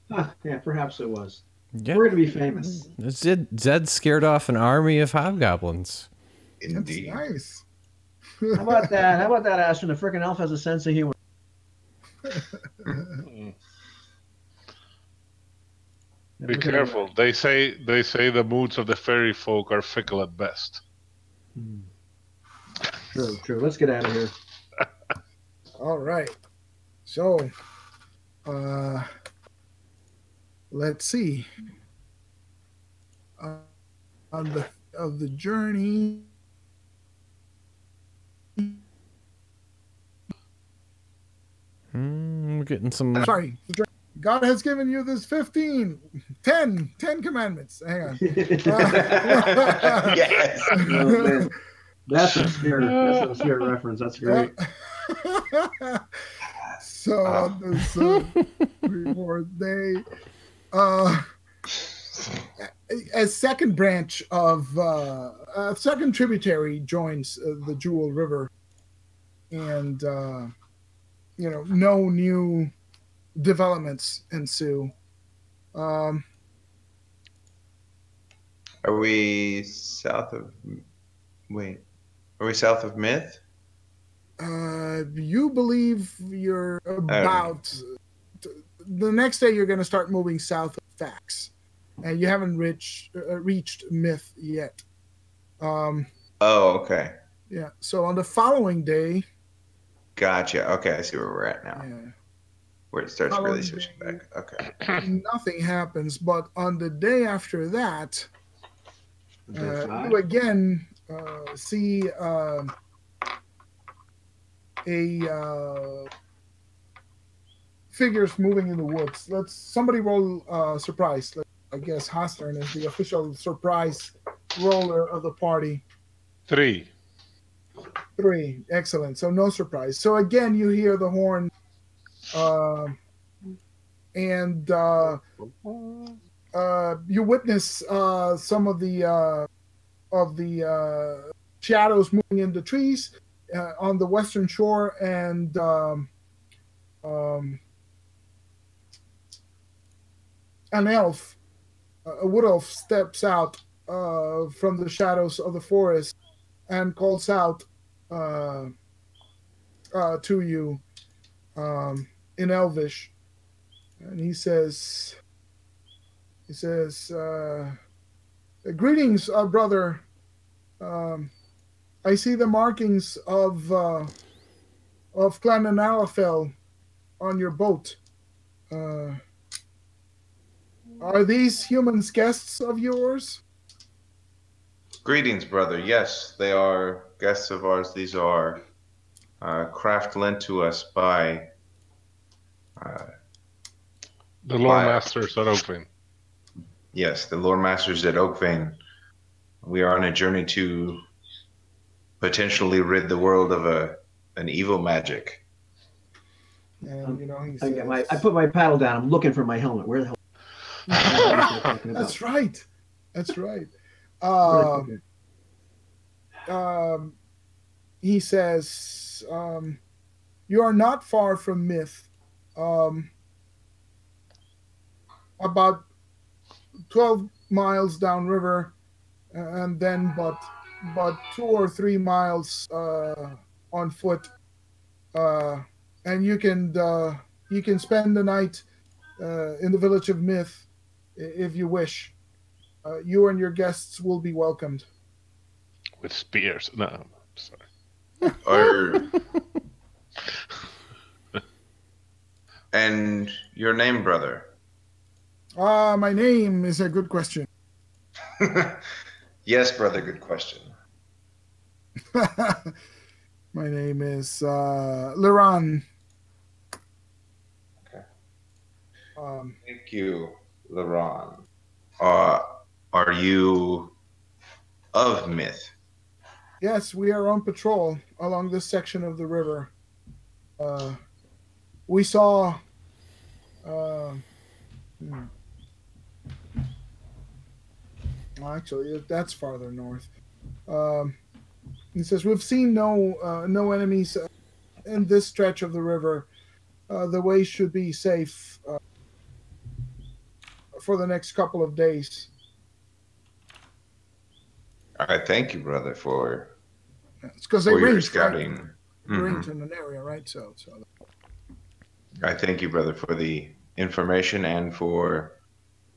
Yeah, perhaps it was. Yeah. We're going to be famous. Zed scared off an army of hobgoblins. Indeed. That's nice. How about that? How about that, Ashton? The frickin' elf has a sense of humor. Be careful. They say the moods of the fairy folk are fickle at best. True. Let's get out of here. All right. So, let's see. Of the journey. We're getting some. Sorry. God has given you this 10 commandments. Hang on. Yes. Oh, man. That's a obscure reference. That's great. So on this fourth day, a second branch of a second tributary joins the Jewel River, and no new developments ensue. Are we south of? Wait, are we south of Myth? You believe you're about the next day. You're going to start moving south of Fax, and you haven't reached Myth yet. Oh, okay. Yeah. So on the following day. Gotcha. Okay, I see where we're at now. Yeah. Where it starts really switching back. Okay. Nothing happens, but on the day after that, you again see figures moving in the woods. Let's somebody roll surprise. I guess Hostern is the official surprise roller of the party. 3. 3. Excellent. So no surprise. So again, you hear the horn, and you witness some of the shadows moving in the trees on the western shore, and an elf, a wood elf, steps out from the shadows of the forest and calls out to you in Elvish, and he says, "Greetings, brother. I see the markings of Clan Analafel on your boat. Are these humans guests of yours?" Greetings, brother. Yes, they are guests of ours. These are craft lent to us by the Lore Masters at Oakvane. Yes, the Lore Masters at Oakvane. We are on a journey to potentially rid the world of an evil magic. And he says, I put my paddle down. I'm looking for my helmet. Where the hell? That's right. That's right. He says, "You are not far from Myth. About 12 miles downriver, and then but 2 or 3 miles on foot. And you can spend the night in the village of Myth if you wish. You and your guests will be welcomed." With spears. No, I'm sorry. And your name, brother? My name is a good question. Yes, brother, good question. My name is Liran. Okay. Um, Thank you, Laron. Are you of myth? yes, we are on patrol along this section of the river. We saw. Uh, hmm. Well, actually, that's farther north. Um, he says we've seen no enemies in this stretch of the river. The way should be safe for the next couple of days. I thank you, brother, for It's because they your range, scouting. right? Mhm. Range in an area, right? So. I thank you, brother, for the information and for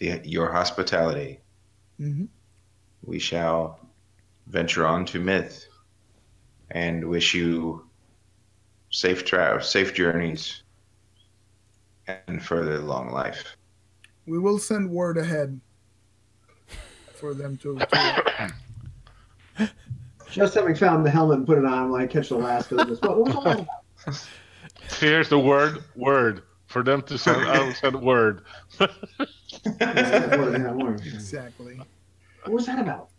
your hospitality. Mm-hmm. We shall venture on to myth and wish you safe journeys, and further long life. We will send word ahead for them to Just having found the helmet and put it on when I catch the last of this. What was all that about? Here's the word for them to send. I will send word. Exactly. What was that about?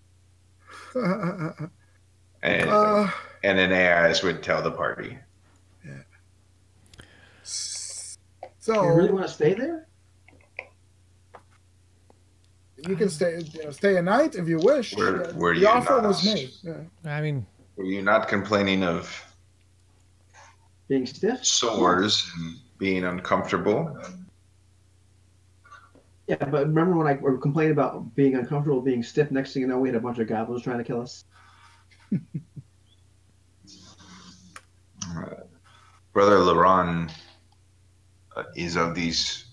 And an AIs would tell the party. Yeah. Do you really want to stay there? You can stay a night if you wish. Were The you offer not? was made. Yeah. I mean, Were you not complaining of Being stiff? sores and being uncomfortable? Yeah, but remember when I complained about being uncomfortable, being stiff? Next thing you know, we had a bunch of goblins trying to kill us. Brother Laron is of these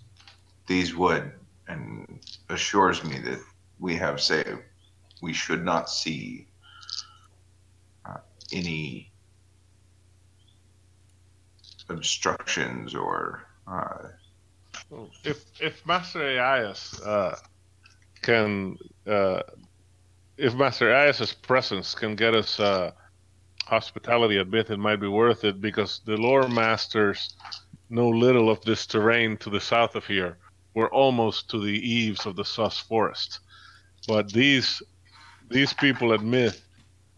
wood and assures me that we should not see any obstructions or If Master Aias can, if Master Aias's presence can get us hospitality at Myth, it might be worth it, because the lore masters know little of this terrain to the south of here. We're almost to the eaves of the Sus Forest, but these people at Myth,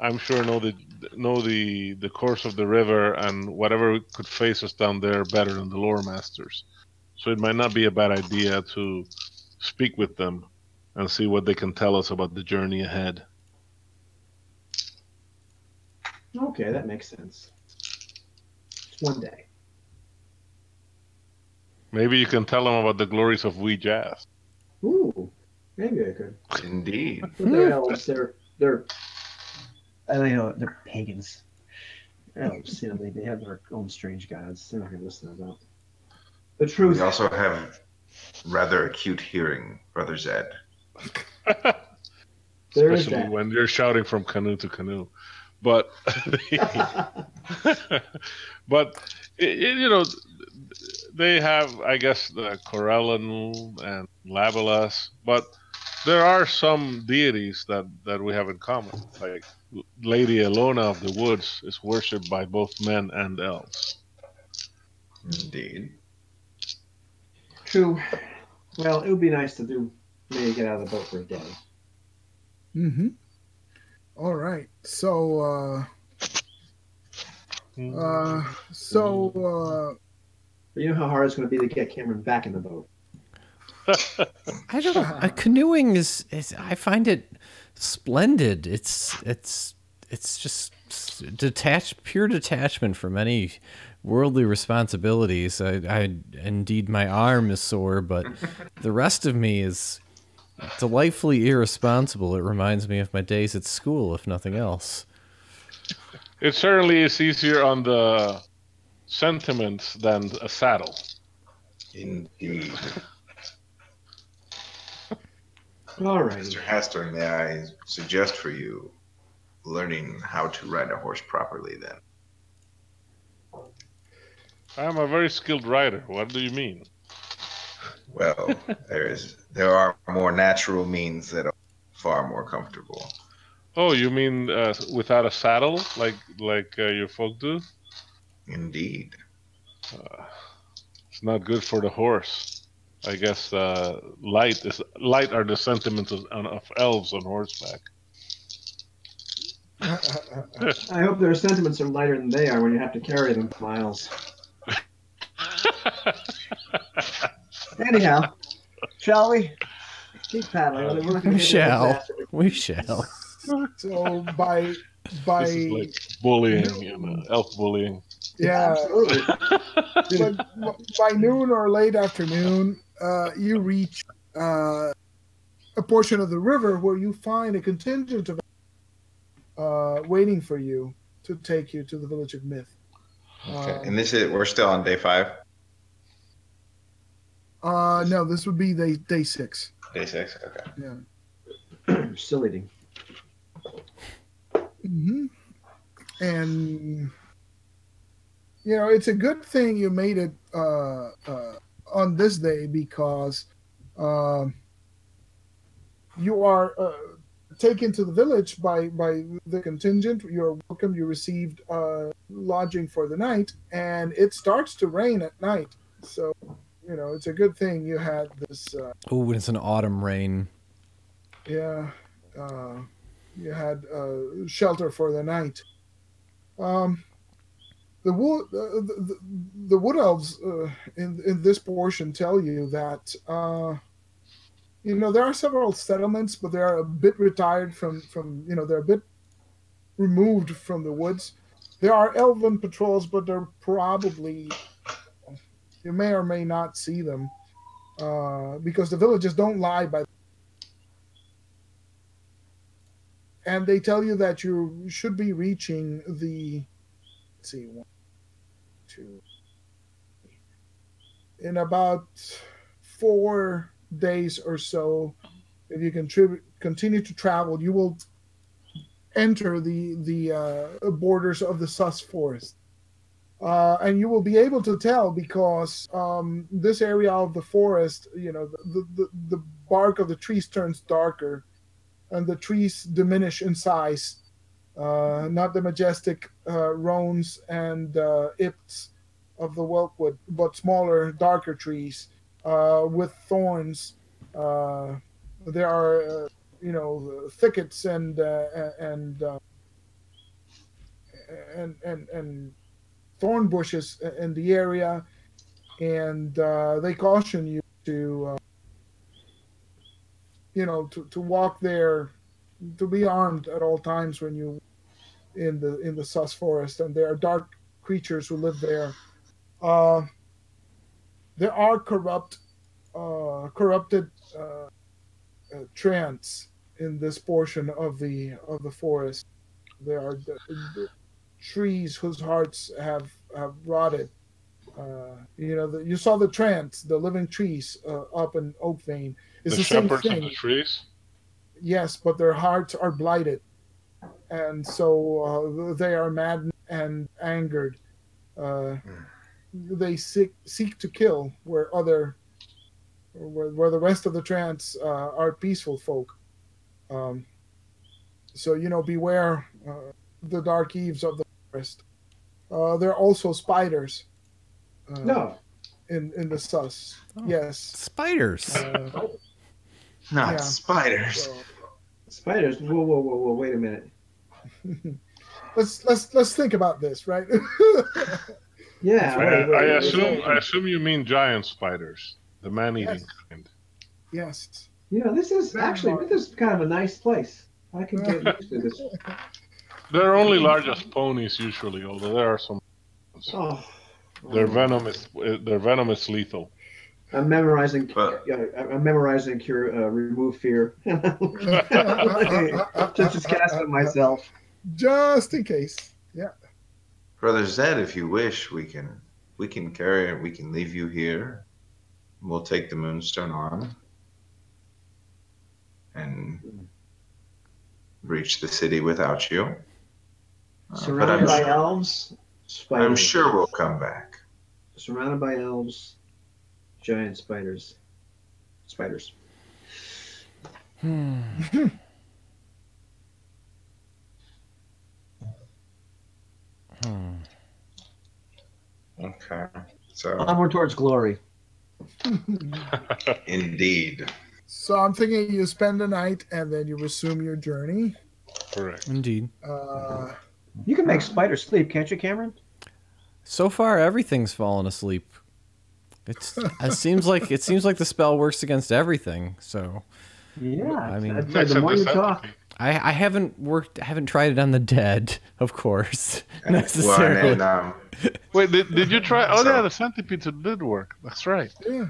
I'm sure know the course of the river and whatever could face us down there better than the lore masters. So it might not be a bad idea to speak with them and see what they can tell us about the journey ahead. Okay, that makes sense. It's one day. Maybe you can tell them about the glories of Wee Jazz. Ooh, maybe I could. indeed. But they're elves. They're I don't know. They're pagans. They're elves. You know, they have their own strange gods. They're not going to listen about the truth. We also have rather acute hearing, Brother Zed. There is Especially that. when you're shouting from canoe to canoe. But, but you know, they have, I guess, the Corellan and Labelas, but there are some deities that we have in common. Like Lady Elona of the Woods is worshipped by both men and elves. Indeed. True. Well, it would be nice to maybe get out of the boat for a day. Mm-hmm. All right. So, But you know how hard it's going to be to get Cameron back in the boat. I don't. Canoeing is. I find it splendid. It's just pure detachment from any worldly responsibilities. I indeed, my arm is sore, but the rest of me is delightfully irresponsible. It reminds me of my days at school, if nothing else. It certainly is easier on the sentiments than a saddle. Indeed. All right. Mr. Hester, may I suggest for you learning how to ride a horse properly then? I'm a very skilled rider. What do you mean? Well, there are more natural means that are far more comfortable. Oh, you mean without a saddle, like your folk do? Indeed. It's not good for the horse. I guess light are the sentiments of elves on horseback. I hope their sentiments are lighter than they are when you have to carry them for miles. Anyhow, shall we keep paddling? We're not going We to get there shall. fast. We shall. So by This is like bullying, elf bullying. yeah, Absolutely. but by noon or late afternoon, you reach a portion of the river where you find a contingent of waiting for you to take you to the village of Myth. Okay. And we're still on day 5? No, this would be day 6. Day 6? Okay. Yeah. Still eating. Mm-hmm. And it's a good thing you made it on this day, because you are taken to the village by the contingent. You're welcome. You received lodging for the night, and it starts to rain at night. So it's a good thing you had this. Oh, it's an autumn rain. Yeah, you had shelter for the night. The wood elves in this portion tell you that there are several settlements, but they are a bit retired from they're a bit removed from the woods. There are elven patrols, but they're probably, you may or may not see them because the villages don't lie by. And they tell you that you should be reaching the, let's see, 1, 2, in about 4 days or so. If you continue to travel, you will enter the borders of the Sus Forest. And you will be able to tell because this area of the forest, the bark of the trees turns darker and the trees diminish in size. Not the majestic roans and ips of the Welkwood, but smaller, darker trees with thorns. There are, thickets and thorn bushes in the area, and they caution you to, to walk there, to be armed at all times when you in the Sus Forest, and there are dark creatures who live there. There are corrupted trants in this portion of the forest. There are the trees whose hearts have rotted. You saw the trants, the living trees up in Oakvein. It's the same shepherds thing. of the trees? Yes, but their hearts are blighted, and so they are maddened and angered. They seek to kill where the rest of the trants are peaceful folk. So beware the dark eves of the forest. There are also spiders. No. In the Sus. Oh. Yes. Spiders. Not spiders. So, Spiders. Whoa! Wait a minute. let's think about this, right? Yeah. I assume you mean giant spiders, the man-eating kind. Yes. This is kind of a nice place. I can get used to this. They're only large as ponies usually, although there are some. Oh. Their venom is lethal. I'm memorizing. I'm memorizing cure, remove fear. just cast it myself. Just in case. Yeah. Brother Zed, if you wish, we can carry it. We can leave you here. We'll take the Moonstone on and reach the city without you. Surrounded by elves, spiders. I'm sure we'll come back. Surrounded by elves, giant spiders. So Onward towards glory. indeed. So I'm thinking you spend the night and then you resume your journey. Correct. Indeed. You can make spiders sleep, can't you, Cameron? So far, everything's fallen asleep. It seems like the spell works against everything. So Yeah. I mean, I'd say the more you talk. I haven't tried it on the dead, of course, Well, necessarily. and then, Wait, did you try? Oh, So- yeah, the centipedes did work. That's right. Yeah.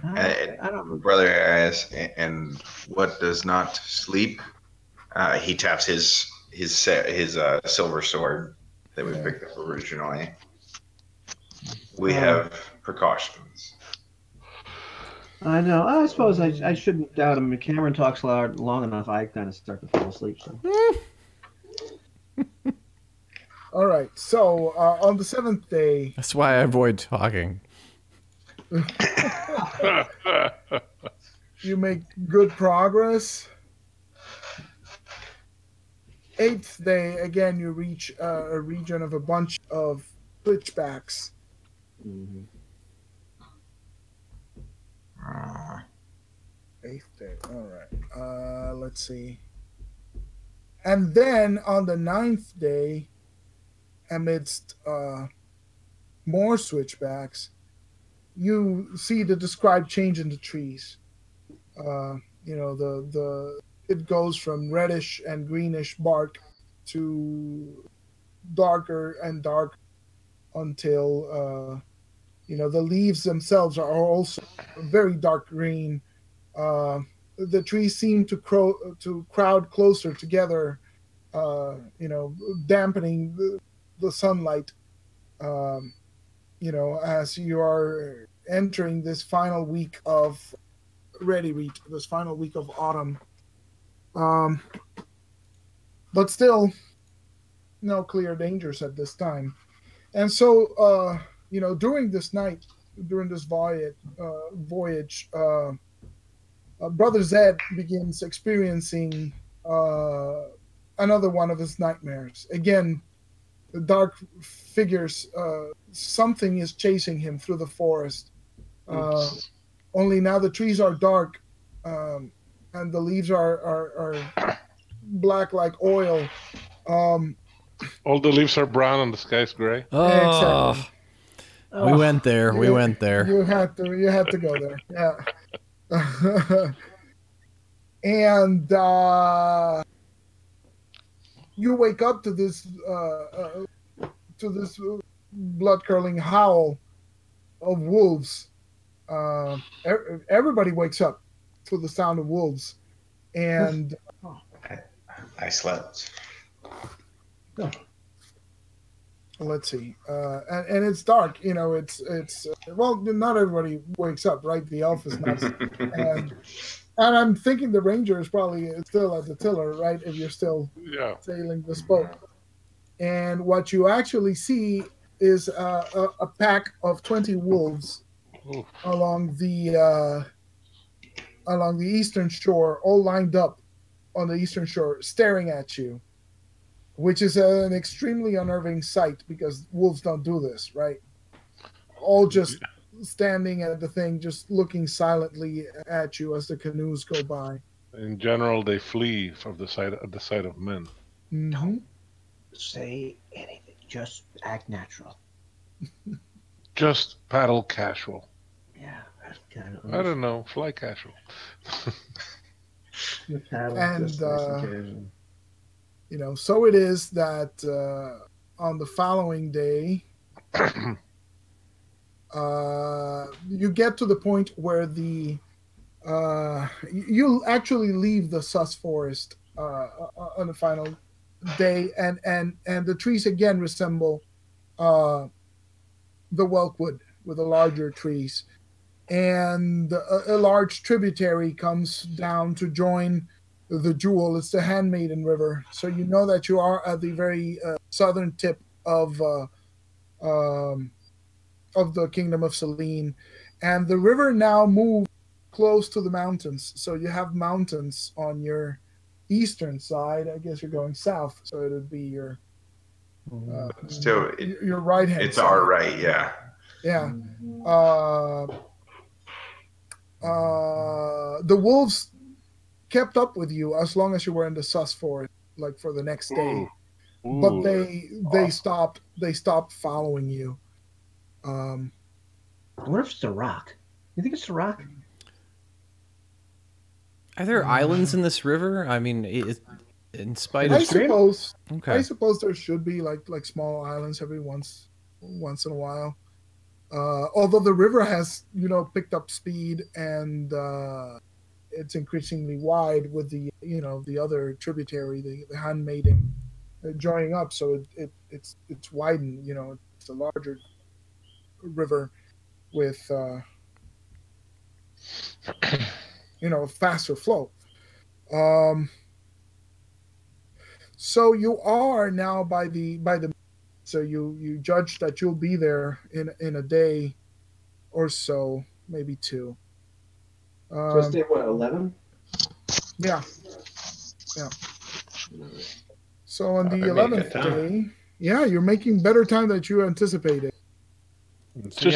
I don't. brother asks, and what does not sleep? He taps his silver sword that we picked up originally. We have precautions. I know. I suppose I shouldn't doubt him. If Cameron talks long enough, I kind of start to fall asleep. So. All right. So on the 7th day, That's why I avoid talking. you make good progress. 8th day, again, you reach a region of a bunch of switchbacks. Mhm. 8th day. All right. Let's see. And then on the 9th day, amidst more switchbacks, you see the described change in the trees. It goes from reddish and greenish bark to darker and darker until the leaves themselves are also very dark green. The trees seem to crowd closer together, dampening the sunlight. As you are entering this final week of this final week of autumn. But still, no clear dangers at this time. And so, during this voyage, Brother Zed begins experiencing another one of his nightmares. Again, the dark figures, something is chasing him through the forest. Only now the trees are dark, and the leaves are black like oil. All the leaves are brown and the sky's gray. Oh, Exactly. we went there. We went there. You had to go there. Yeah. And you wake up to this blood curdling howl of wolves. Everybody wakes up to the sound of wolves, and I slept. let's see, and it's dark. It's well, not everybody wakes up, right? The elf is not, and I'm thinking the ranger is probably still at the tiller, right? If you're still sailing this boat, and what you actually see is a pack of 20 wolves along the eastern shore, all lined up on the eastern shore, staring at you, which is an extremely unnerving sight because wolves don't do this, right? All just standing at the thing, just looking silently at you as the canoes go by. In general, they flee from the sight of men. Mm-hmm. Say anything. Just act natural. Just paddle casual. Yeah. I don't know, fly casual. And so it is that on the following day, you get to the point where you actually leave the sus forest on the final day, and the trees again resemble the Welkwood with the larger trees, and a large tributary comes down to join the Jewel. It's the Handmaiden River, so you know that you are at the very southern tip of the Kingdom of Selene, and the river now moves close to the mountains. So you have mountains on your eastern side. I guess you're going south, so it would be your Still, your right hand. it's our right, yeah. Yeah. The wolves kept up with you as long as you were in the sus forest, like for the next day. Ooh. But they stopped following you. I wonder if it's a rock. You think it's a rock? Are there islands in this river? I mean, in spite of I suppose. okay. I suppose there should be like small islands every once in a while. Although the river has picked up speed and it's increasingly wide with the other tributary, the Han Maiden, joining up, so it's widened. It's a larger river with faster flow. So you are now by the so you judge that you'll be there in a day or so, maybe two. So it's day what, 11? Yeah. So on the 11th day, yeah, you're making better time than you anticipated. So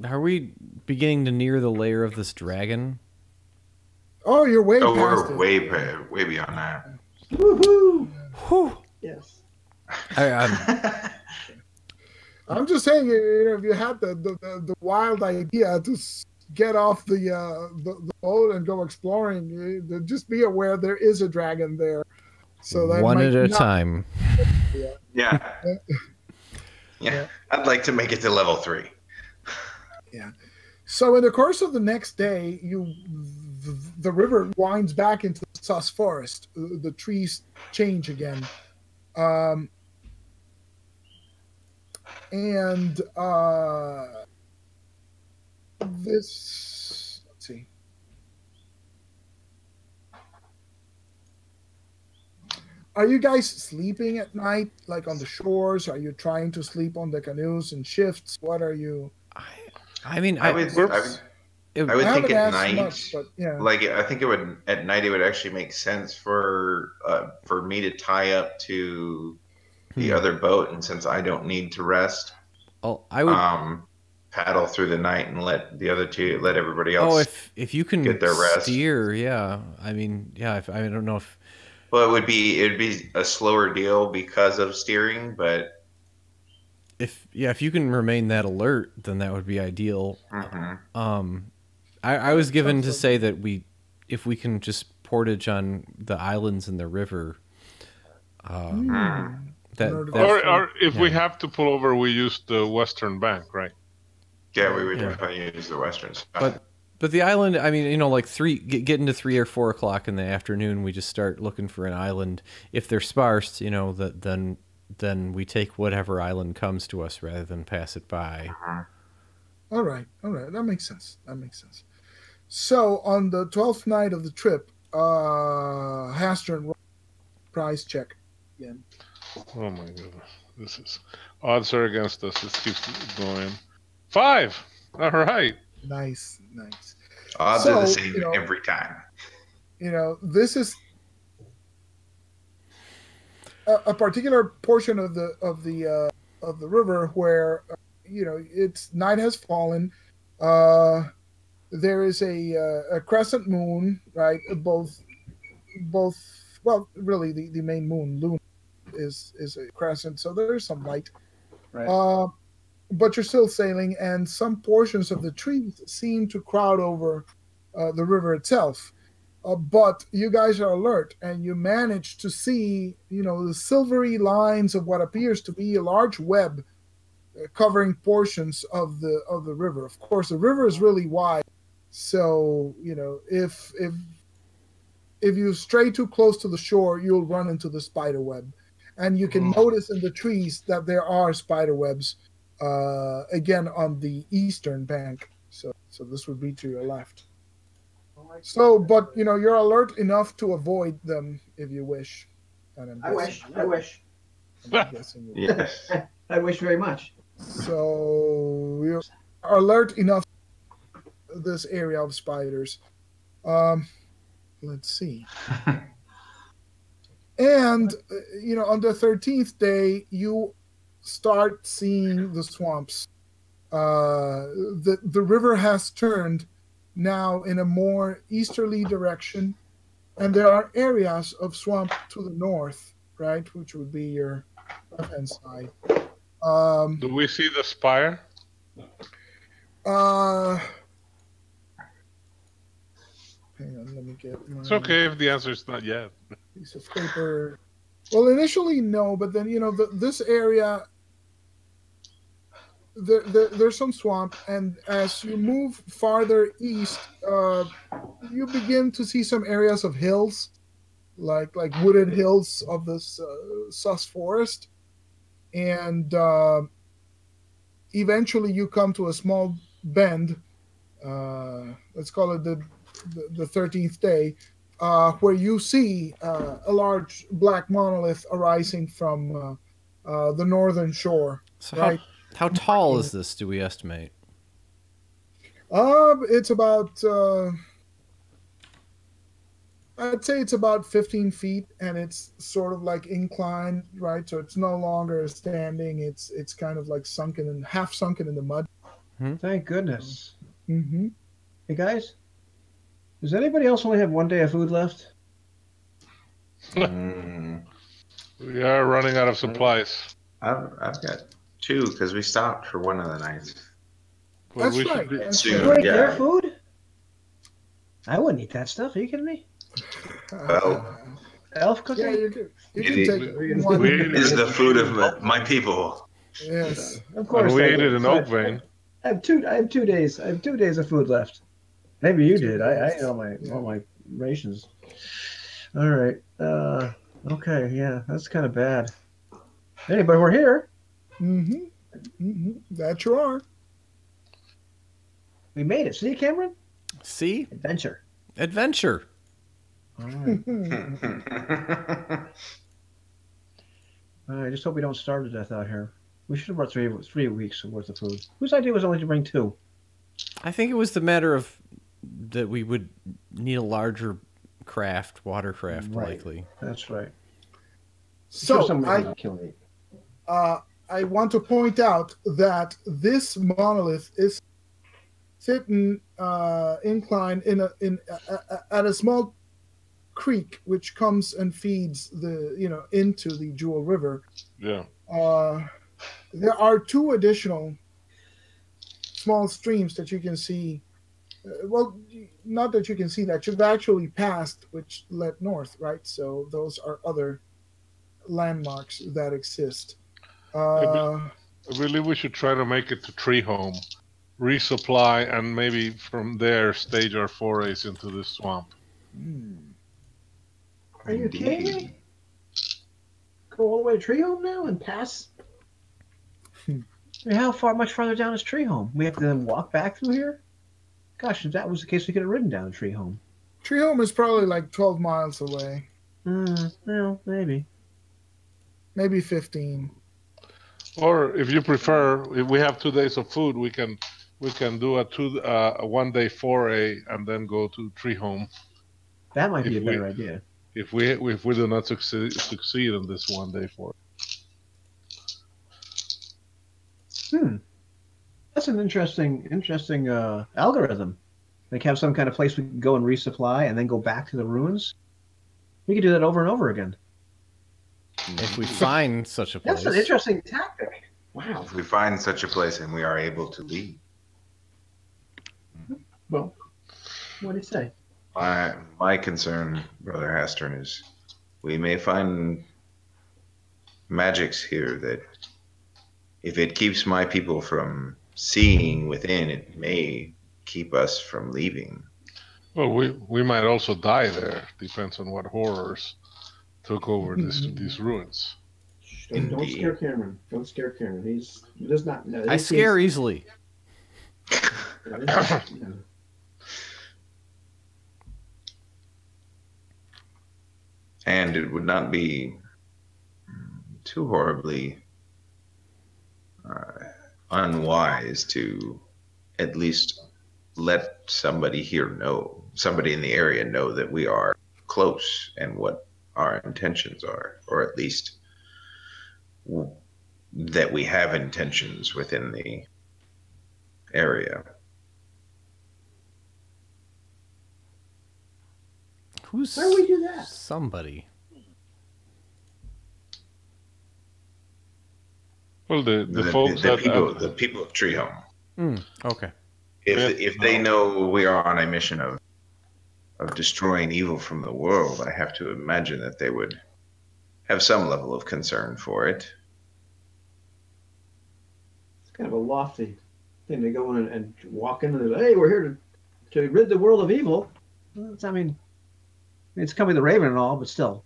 are we beginning to near the lair of this dragon? Oh, you're way past we're it. way beyond that. Woohoo! Whew. Yes. I'm just saying, if you had the wild idea to get off the boat and go exploring, just be aware there is a dragon there. So that one at a time. Yeah. I'd like to make it to level 3. Yeah. So in the course of the next day, the river winds back into the sus forest. The trees change again. Let's see. Are you guys sleeping at night, like on the shores? Are you trying to sleep on the canoes in shifts? What are you? I mean, I would think at night. Much, but yeah. Like I think at night it would actually make sense for me to tie up to the other boat, and since I don't need to rest, I would paddle through the night and let everybody else. Oh, if you can get their rest. Steer, yeah. I mean, yeah. I don't know if. Well, it'd be a slower deal because of steering, but if you can remain that alert, then that would be ideal. Mm-hmm. I was given to say that if we can just portage on the islands in the river. Or if we have to pull over, we use the western bank, right? Yeah, we would definitely use the western side. But the island, I mean, like getting to 3 or 4 o'clock in the afternoon, we just start looking for an island. If they're sparse, then we take whatever island comes to us rather than pass it by. All right, that makes sense. So on the 12th night of the trip, Hastern prize check again. Oh my goodness, odds are against us. It keeps going. 5. All right. Nice. Odds are the same every time. This is a particular portion of the river where it's night has fallen. There is a crescent moon, right? Both. Well, really, the main moon, Luna, is a crescent, so there's some light. Right. But you're still sailing, and some portions of the trees seem to crowd over the river itself. But you guys are alert, and you manage to see, the silvery lines of what appears to be a large web covering portions of the river. Of course, the river is really wide, so if you stray too close to the shore, you'll run into the spider web, and you can notice in the trees that there are spider webs. Again on the eastern bank, so this would be to your left. So, but you're alert enough to avoid them if you wish. And I wish. I'm guessing you will. Yes. I wish very much. So you're alert enough to this area of spiders. Let's see. And on the 13th day, you start seeing the swamps The river has turned now in a more easterly direction, and there are areas of swamp to the north, right, which would be your left-hand side. Do we see the spire? Hang on, let me get my It's okay if the answer is not yet. piece of paper. Well, initially no, but then this area. There's some swamp, and as you move farther east, you begin to see some areas of hills, like wooded hills of this sus forest, and eventually you come to a small bend. Let's call it the 13th day, where you see a large black monolith arising from the northern shore. So right. how tall is this, do we estimate? It's about, I'd say it's about 15 feet, and it's sort of like inclined, right? So it's no longer standing. It's kind of like half sunken in the mud. Thank goodness. Mm-hmm. Hey, guys, does anybody else only have 1 day of food left? We are running out of supplies. I've got 2 because we stopped for one of the nights. But That's we right. should That's soon. You right. ate Yeah. their food? I wouldn't eat that stuff. Are you kidding me? Well, Elf cooking? Yeah, you can It take one. we- is the food of my people. Yes. Of course. And we I ate would. it in So oak vein. I have 2 days. I have 2 days of food left. Maybe you 2 did. I days. ate all my rations. All right. Okay. Yeah, that's kind of bad. Hey, but we're here. Mm-hmm. Mm-hmm. That you are. We made it. See, Cameron? See? Adventure. Adventure. All right. I just hope we don't starve to death out here. We should have brought 3 weeks worth of food. Whose idea was only to bring 2? I think it was the matter of that we would need a larger watercraft, Right. likely. That's right. So somebody kill me. I want to point out that this monolith is sitting inclined at a small creek, which comes and feeds into the Jewel River. Yeah. There are 2 additional small streams that you can see. Well, not that you can see, that you've actually passed, which led north, right? So those are other landmarks that exist. I believe we should try to make it to Tree Home, resupply, and maybe from there stage our forays into this swamp. Are you kidding me? Go all the way to Tree Home now and pass? I mean, how much farther down is Tree Home? We have to then walk back through here? Gosh, if that was the case, we could have ridden down to Tree Home. Tree Home is probably like 12 miles away, Well, maybe. maybe 15. Or if you prefer, if we have 2 days of food, we can do a 1 day foray and then go to Tree Home. That might be If a better idea. If we do not succeed in this 1 day foray. That's an interesting algorithm. Like have some kind of place we can go and resupply and then go back to the ruins. We could do that over and over again. If we find such a place. That's an interesting tactic. Wow. If we find such a place and we are able to leave. Well, what do you say? My concern, Brother Hastern, is we may find magics here that if it keeps my people from seeing within, it may keep us from leaving. Well, we might also die there. Depends on what horrors took over these ruins. Don't scare Cameron. Don't scare Cameron. He does not know. I scare easily. And it would not be too horribly unwise to at least let somebody here know, somebody in the area know that we are close and what our intentions are, or at least that we have intentions within area. Who's How do we do that? somebody? Well, the folks that the people of Tree Home. Okay. If they know we are on a mission of destroying evil from the world, I have to imagine that they would have some level of concern for it. It's kind of a lofty thing to go in and walk in and say, hey, we're here to rid the world of evil. Well, I mean, it's coming the Raven and all, but still.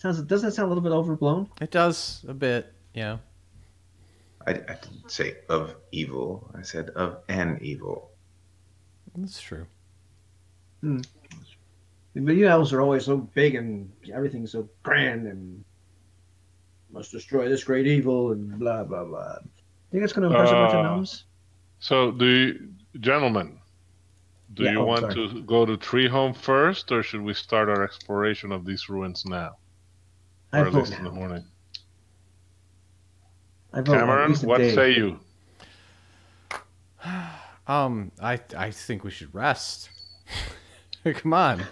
Doesn't that sound a little bit overblown? It does a bit, yeah. I didn't say of evil. I said of an evil. That's true. The elves are always so big and everything's so grand and must destroy this great evil and blah, blah, blah. Think it's going to impress a bunch of gnomes? So, gentlemen, do you want to go to Tree Home first, or should we start our exploration of these ruins now? I Or at vote least in the now. morning. I vote at Cameron, least a what day. say you? I think we should rest. Come on.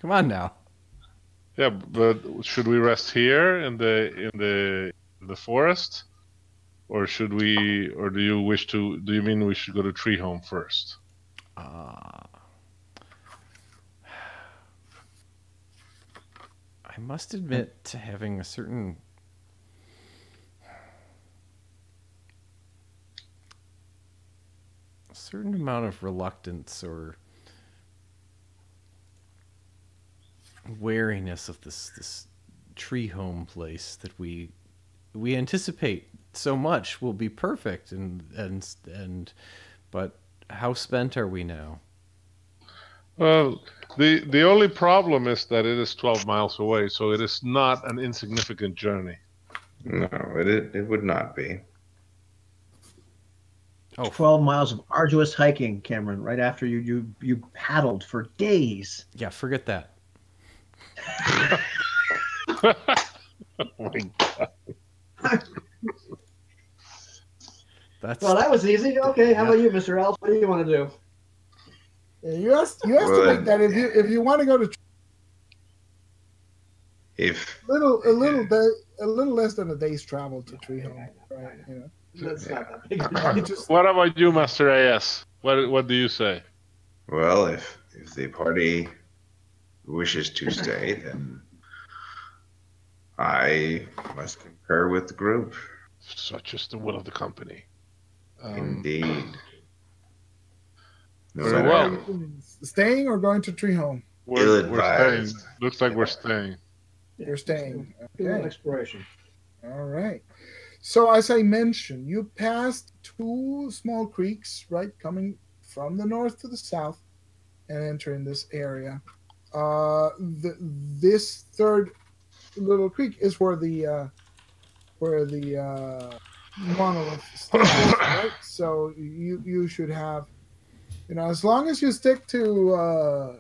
Come on now. Yeah, but should we rest here in the forest, or should we? Or do you wish to? Do you mean we should go to Tree Home first? I must admit to having a certain amount of reluctance or wariness of this Tree Home place that we anticipate so much will be perfect and but how spent are we now? Well, the only problem is that it is 12 miles away, so it is not an insignificant journey. No, it would not be. Oh, 12 miles of arduous hiking, Cameron, right after you paddled for days. yeah, forget that. Oh my God. Well, that was easy. Okay, how about you, Mr. Elf? What do you want to do? Yeah, you estimate that if you want to go to If a little less than a day's travel to Tree Home, right? You know. That's not that big. What about you, Master AS? What do you say? well, if the party wishes to stay, then I must concur with the group. Such is the will of the company. Indeed. No Very matter well. Staying or going to Tree Home? We're staying. Ill-advised. Looks like we're staying. You're staying. Do an Okay. exploration. All right. So as I mentioned, you passed two small creeks, right, coming from the north to the south, and entering this area. This third little creek is where the monolith stands, right? So you should have, as long as you stick to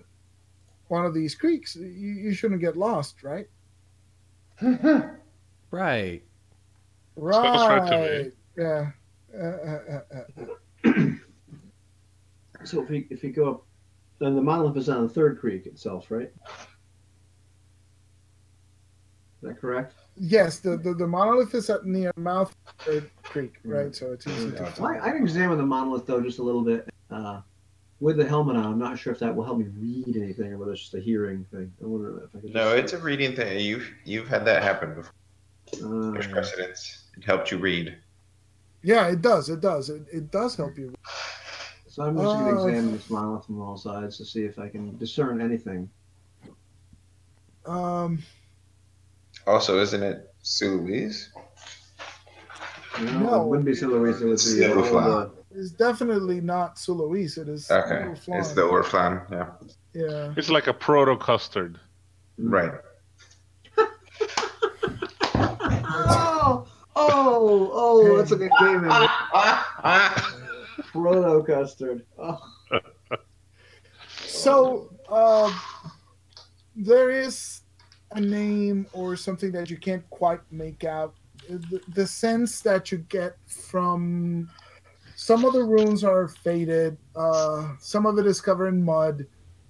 one of these creeks, you shouldn't get lost, right? Right. right to me. Yeah. So if you go up, then the monolith is on the third creek itself, right? Is that correct? Yes, the monolith is at near mouth of the creek, right? So it's easy to find. I examined the monolith though just a little bit. With the helmet on, I'm not sure if that will help me read anything or whether it's just a hearing thing. I wonder if I could. No, it's a reading thing. You've had that happen before. There's Uh, precedence. It helped you read. Yeah, it does. It does help you. so I'm just going to examine this monolith from all sides to see if I can discern anything. Also, isn't it Sue Louise? No, it wouldn't be Louise. It would be Snowflower. It's definitely not Suloise. It is Okay, Snowflower. it's the Orflan. Yeah, Yeah. It's like a proto custard. right. Oh, that's a good game. Proto custard. Oh. So there is a name or something that you can't quite make out. The sense that you get from some of the runes are faded. Some of it is covered in mud.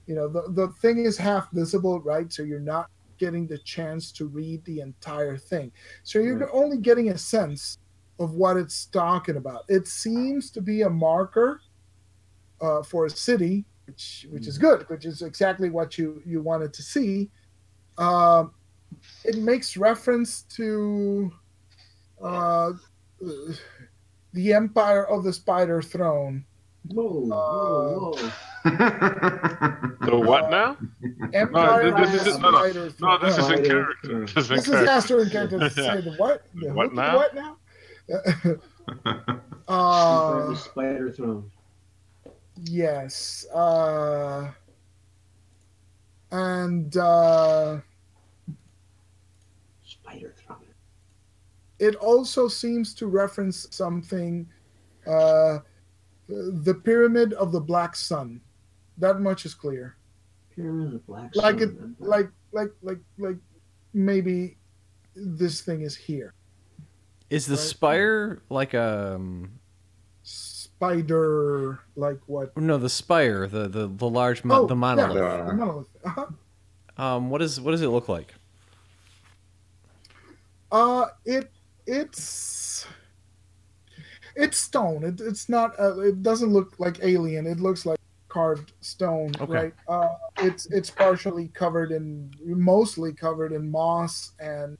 You know, the thing is half visible, right? So you're not getting the chance to read the entire thing. So you're only getting a sense of what it's talking about. It seems to be a marker for a city, which is good, which is exactly what you wanted to see. It makes reference to the Empire of the Spider Throne. Whoa. The what now? Empire No, of the Spider Throne. No, this is in Spider character. Throne. This is in This is character. Astro in character to say the what? The What who, now? What now? The Spider Throne. Yes. And Spider Throne. it also seems to reference something, the Pyramid of the Black Sun. That much is clear. Pyramid of the Black Like it, Sun. like maybe this thing is here. Is the Right. spire like a Spider, like what? no? The spire, the large the monolith. Yeah, the monolith. Uh-huh. What does it look like? It's stone. It's not. It doesn't look like alien. It looks like carved stone, Okay. right? It's partially mostly covered in moss and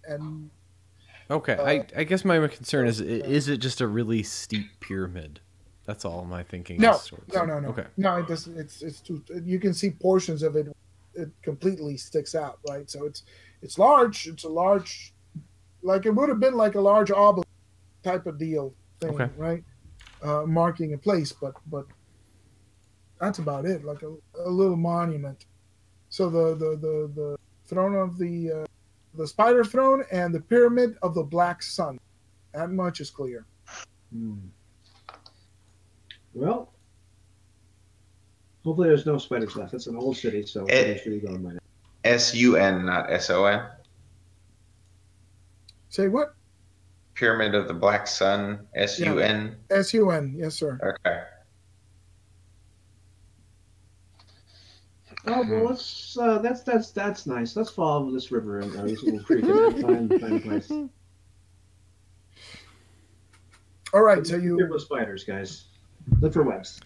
Okay, I guess my concern is it just a really steep pyramid? That's all my thinking. no, is towards. no. Okay. No, it doesn't. It's too. You can see portions of it. It completely sticks out, right? So it's large. It's a large, like it would have been like a large obelisk type of deal thing, Okay. right? Marking a place, but that's about it. Like a little monument. So the throne of the Spider Throne and the Pyramid of the Black Sun. That much is clear. Well, hopefully there's no spiders left. It's an old city, so it should be gone by now. SUN, not SON. Say what? Pyramid of the Black Sun, SUN. SUN, yes, sir. Okay. Oh well, that's nice. Let's follow this river and this little creek and find a place. All right, so Here with spiders, guys. Look for webs.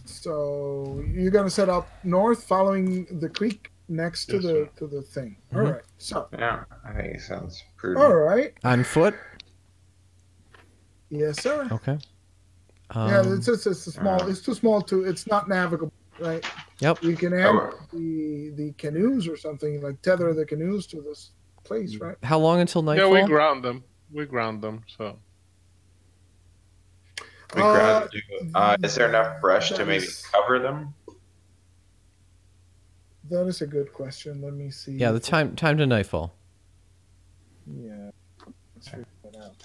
So you're gonna set up north, following the creek next to Yes, the sir. thing. Mhm. All right. So Yeah, I think it sounds prudent. all right. On foot. Yes, sir. Okay. Yeah, it's a small. It's too small to. It's not navigable, right? Yep. You can add Oh. the canoes or something, like tether the canoes to this place, right? How long until Yeah, nightfall? we ground them. So We ground is there enough brush to that maybe is- cover them? That is a good question. Let me see. Yeah, the time to nightfall. Yeah. Let's figure that out.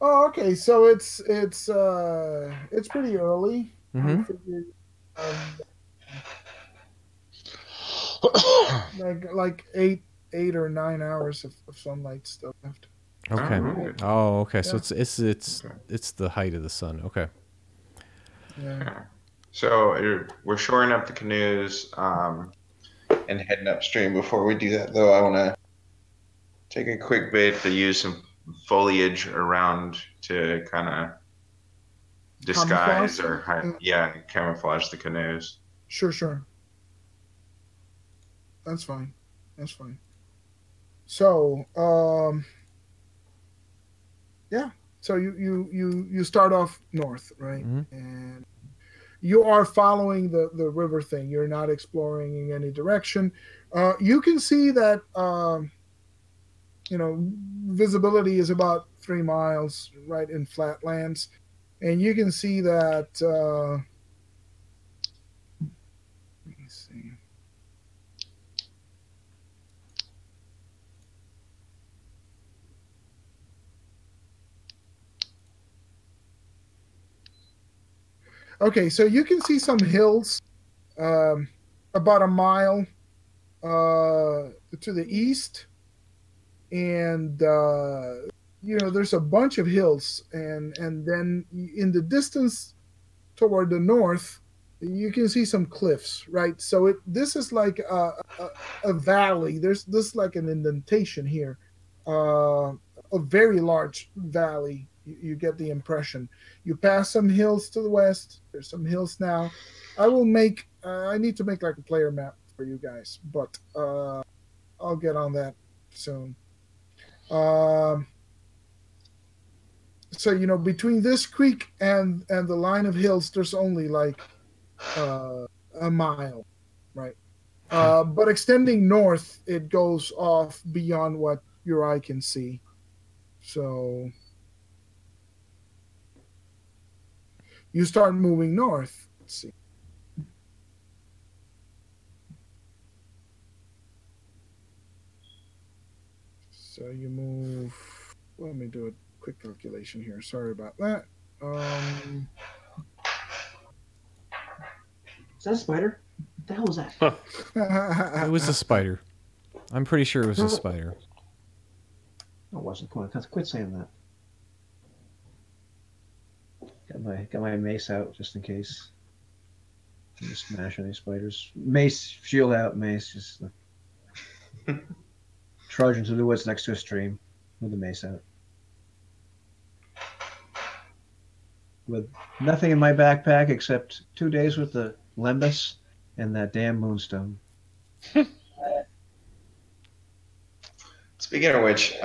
Oh, okay. So it's pretty early. Mhm. I figured, like 8 or 9 hours of sunlight still left. Okay. Alright. Oh, okay. So Yeah. it's the height of the sun. Okay. Yeah. So we're shoring up the canoes and heading upstream. Before we do that, though, I want to take a quick bit to use some foliage around to kind of disguise Camouflage? camouflage the canoes. Sure. That's fine. So, yeah. So you start off north, right? Mhm. And you are following the river thing. You're not exploring in any direction. You can see that visibility is about 3 miles, right, in flatlands, and you can see that. Let me see. Okay, so you can see some hills about a mile to the east, and there's a bunch of hills, and then in the distance toward the north, you can see some cliffs, right? So this is like a valley. There's this like an indentation here, a very large valley. You get the impression. You pass some hills to the west. There's some hills now. I need to make like a player map for you guys, but I'll get on that soon. So between this creek and the line of hills, there's only like a mile, right? But extending north, it goes off beyond what your eye can see. So you start moving north. Let's see. So you move. Let me do a quick calculation here. Sorry about that. Is that a spider? What the hell was that? It was a spider. I'm pretty sure it was a spider. No, it wasn't. Come on, quit saying that. Got my mace out just in case. Just smash any spiders. Mace, shield out, mace. Just trudge into the woods next to a stream with the mace out. With nothing in my backpack except 2 days with the Lembus and that damn moonstone. Speaking of which,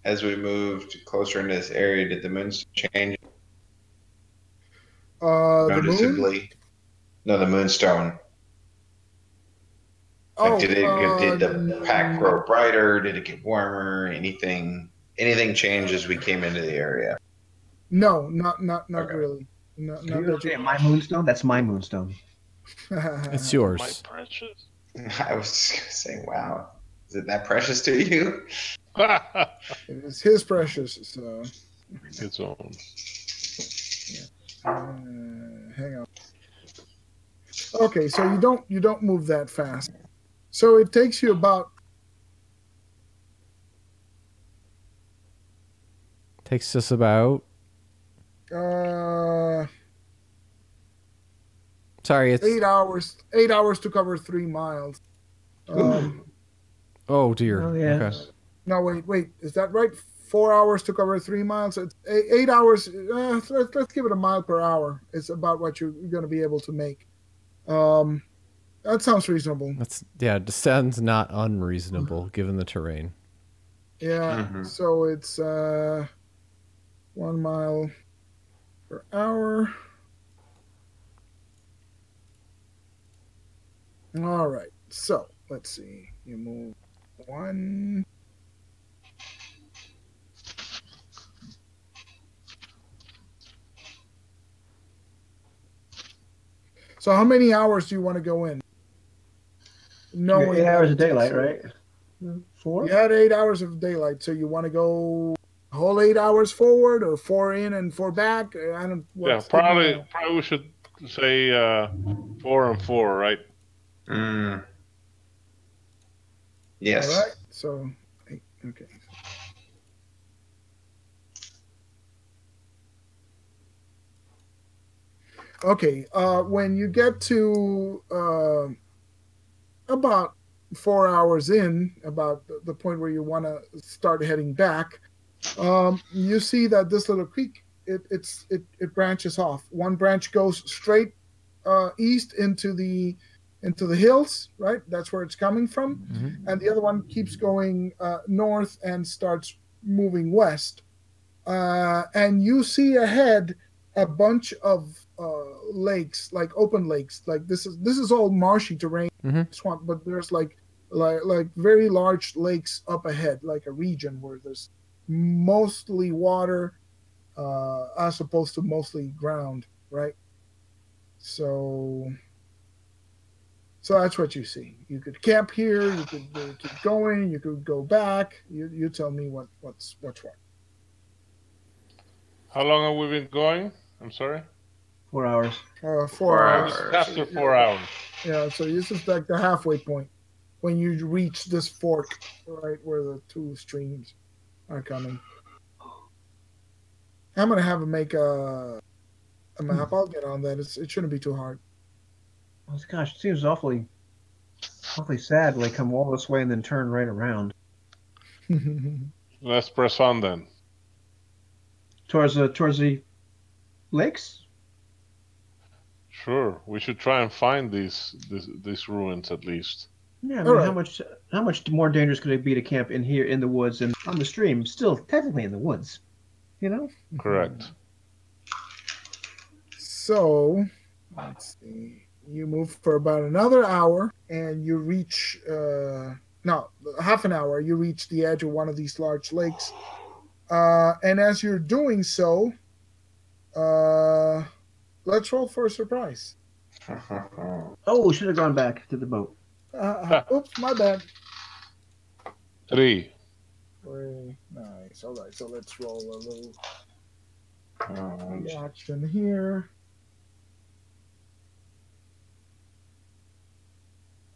as we moved closer into this area, did the moonstone change noticeably? The moon? No, the moonstone. Like, did the pack grow brighter? Did it get warmer? Anything change as we came into the area? No, not Okay. really. Not Okay, my moonstone? That's my moonstone. It's My yours. precious. I was just gonna say, wow, is it that precious to you? It's his precious. So Its own. hang on. Okay, so you don't move that fast. So it takes you about Takes us about. Sorry, it's 8 hours. 8 hours to cover 3 miles. Oh dear. Oh, yeah. Okay. No, wait. Is that right? 4 hours to cover 3 miles. It's 8 hours. Let's give it a mile per hour. It's about what you're going to be able to make. That sounds reasonable. It sounds not unreasonable given the terrain. Yeah. Mhm. So it's 1 mile per hour. All right. So let's see. You move 1. So how many hours do you want to go in? No, 8 hours of daylight, right? 4? You had 8 hours of daylight, so you want to go whole 8 hours forward or 4 in and 4 back? I don't. Yeah, probably we should say 4 and 4, right? Yes. All right. So, okay. Okay. When you get to about 4 hours in, about the point where you want to start heading back, you see that this little creek it branches off. One branch goes straight east into the hills, right? That's where it's coming from, and the other one keeps going north and starts moving west. And you see ahead a bunch of lakes, like open lakes. Like this is all marshy terrain, swamp, but there's like very large lakes up ahead, like a region where there's mostly water as opposed to mostly ground, right? So that's what you see. You could camp here, you could keep going, you could go back. You tell me what's what. How long have we been going? I'm sorry. 4 hours. 4 hours. After 4 hours. Yeah, so this is like the halfway point. when you reach this fork, right where the two streams are coming. I'm gonna have him make a map. I'll get on that. It shouldn't be too hard. Oh, gosh, it seems awfully sad. Like come all this way and then turn right around Let's press on then. towards the lakes. Sure, we should try and find these ruins at least. Yeah, I mean, All right. how much more dangerous could it be to camp in here in the woods and on the stream? Still technically in the woods, you know. Correct. So, let's see. You move for about another hour, and you reach half an hour. You reach the edge of one of these large lakes, and as you're doing so, let's roll for a surprise. Oh, should have gone back to the boat. Oops, my bad. 3. Very nice. All right, so let's roll a little action here.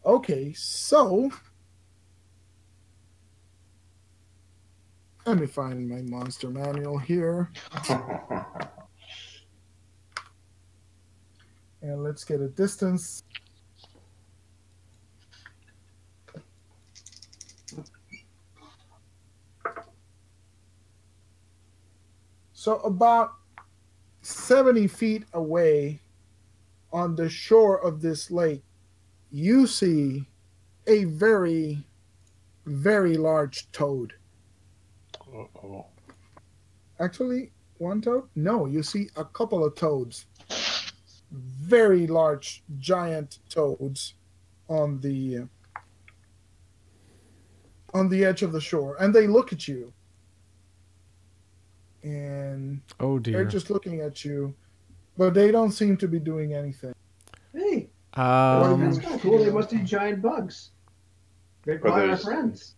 Okay, so let me find my monster manual here. And let's get a distance. So about 70 feet away on the shore of this lake, you see a very, very large toad. Uh-oh. Actually, one toad? No, you see a couple of toads. Very large, giant toads on the edge of the shore. And they look at you. And Oh dear. they're just looking at you. But they don't seem to be doing anything. Hey, Um, that's kind of cool. They must be giant bugs. Great by our Brothers. friends.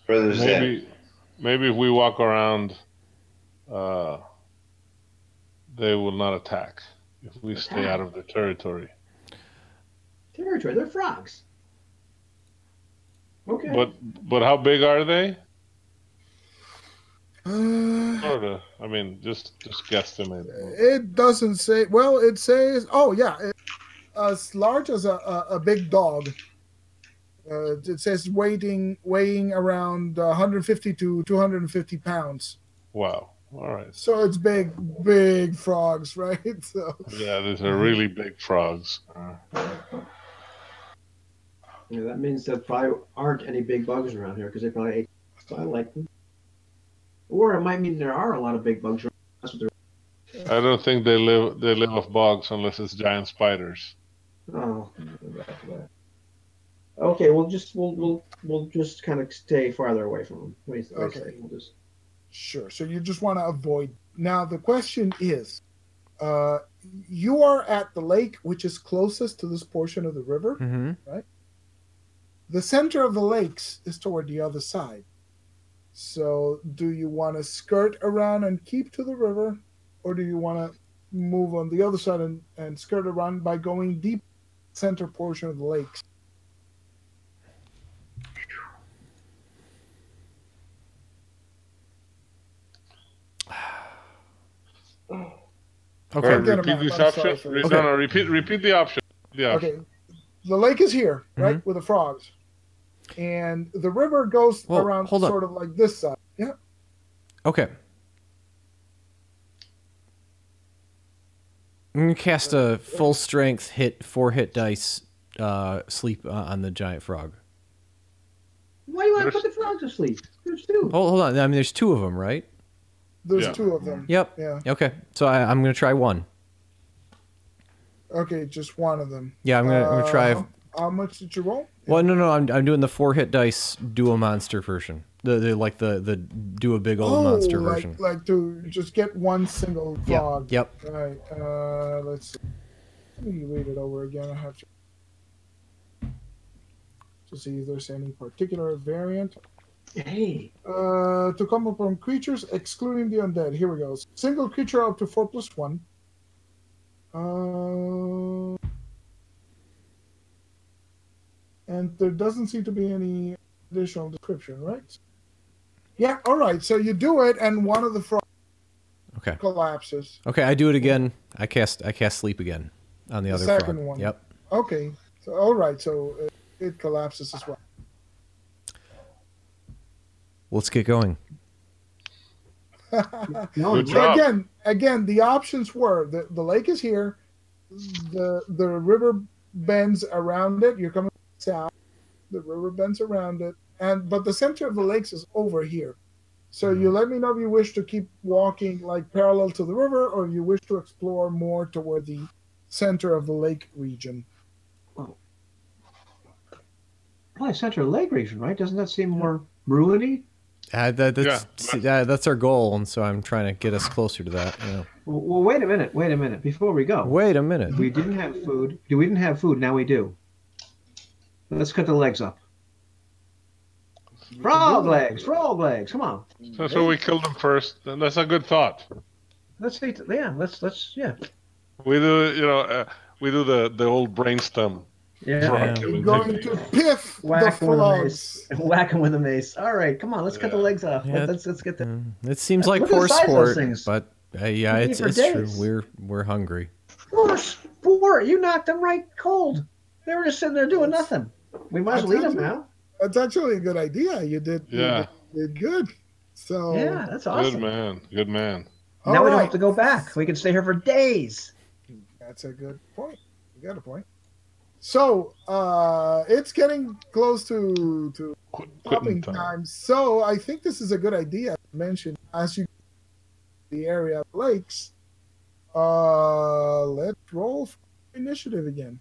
Brother Zen. Maybe if we walk around, they will not attack if we stay out of their territory. Territory. They're frogs. Okay. But how big are they? Uh, I mean, just guesstimate. it doesn't say. Well, it says. Oh yeah, as large as a big dog. It says weighing around 150 to 250 pounds. Wow. All right. So it's big frogs, right? So Yeah, these are really big frogs. Yeah, that means there probably aren't any big bugs around here because they probably ate. So I like them. Or it might mean there are a lot of big bugs around. That's what they're. I don't think they live off bogs unless it's giant spiders. Oh, go back to that. Okay, we'll just kind of stay farther away from them. What do you Okay. say? We'll just. sure. So you just want to avoid. Now the question is, you are at the lake which is closest to this portion of the river. Mm-hmm. The center of the lakes is toward the other side. So do you want to skirt around and keep to the river, or do you want to move on the other side and skirt around by going deep center portion of the lakes? Okay. Repeat this I'm option. sorry for this. No, repeat the option. Okay, the lake is here, right, with the frogs, and the river goes Well, around hold on. sort of like this side. Yeah. Okay. I'm gonna cast a full strength 4-hit dice sleep on the giant frog. Why do you want to put the frog to sleep? There's two. Hold on. I mean, there's 2 of them, right? There's Yeah. 2 of them. Yep. Yeah. Okay. So I'm gonna try one. Okay, just one of them. Yeah, I'm gonna try. How much did you roll? Well, no. I'm doing the 4-hit dice do a monster version. The do a big old monster version. Like to just get one single frog. Yep. Right. Let's see. Let me read it over again. I have to see if there's any particular variant. Hey. To come upon creatures excluding the undead. Here we go. Single creature up to 4+1. And and there doesn't seem to be any additional description, right? Yeah, all right. So you do it, and one of the frogs Okay. collapses. Okay, I do it again. I cast sleep again on the other second frog. one. Yep. Okay. So all right. So it collapses as well. Let's get going. No, Good So job. again, the options were the lake is here, the river bends around it. You're coming south. The river bends around it, but the center of the lakes is over here. So you let me know if you wish to keep walking like parallel to the river, or if you wish to explore more toward the center of the lake region. Probably Central Lake region, right? Doesn't that seem more ruiny? That's our goal, and so I'm trying to get us closer to that. You know. Well, wait a minute. Before we go, Wait a minute. we didn't have food. We didn't have food. Now we do. Let's cut the legs up. Frog legs. Come on. So we killed them first, and that's a good thought. Let's eat. Yeah. Let's. Yeah. We do, we do the old brainstem. Yeah. Frog Yeah. killing You're going technique. to piff the Whack him with a frogs. mace. Whack him with a mace. All right. Come on. Let's cut the legs off. Yeah. Let's get the. It seems like Look at the poor size of those sport, things. but yeah, We can it's eat for true. days. We're hungry. Poor sport. You knocked them right cold. They were just sitting there doing nothing. We might as well eat them now. That's actually a good idea. You did. Yeah. You did good. So Yeah, that's Good awesome. man. Good man. all Now we don't right. have to go back. We can stay here for days. That's a good point. You got a point. So it's getting close to Quitting stopping time. time. So I think this is a good idea to mention as you the area of lakes. Let's roll for initiative again.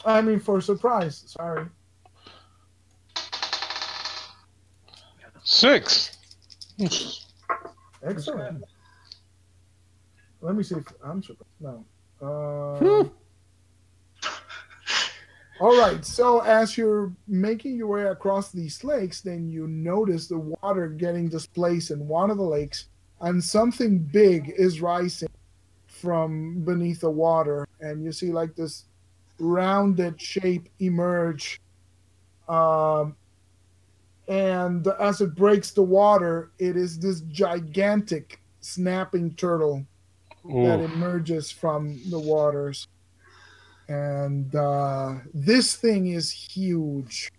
I mean for surprise. Sorry. 6. Excellent. Let me see if I'm surprised. No. All right. So as you're making your way across these lakes, then you notice the water getting displaced in one of the lakes, and something big is rising from beneath the water, and you see like this rounded shape emerge. And as it breaks the water, it is this gigantic snapping turtle that Ooh. emerges from the waters. And this thing is huge.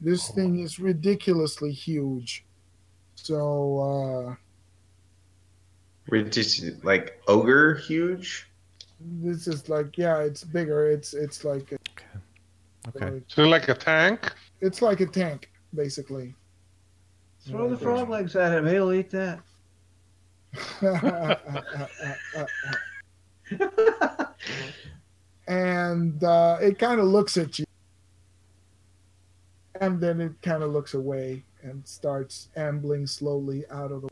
This thing is ridiculously huge. So Like ogre huge. this is like, yeah, it's bigger. It's like Okay. So like a tank? it's like a tank, basically. Throw the frog legs at him. He'll eat that. And it kind of looks at you, and then it kind of looks away and starts ambling slowly out of the.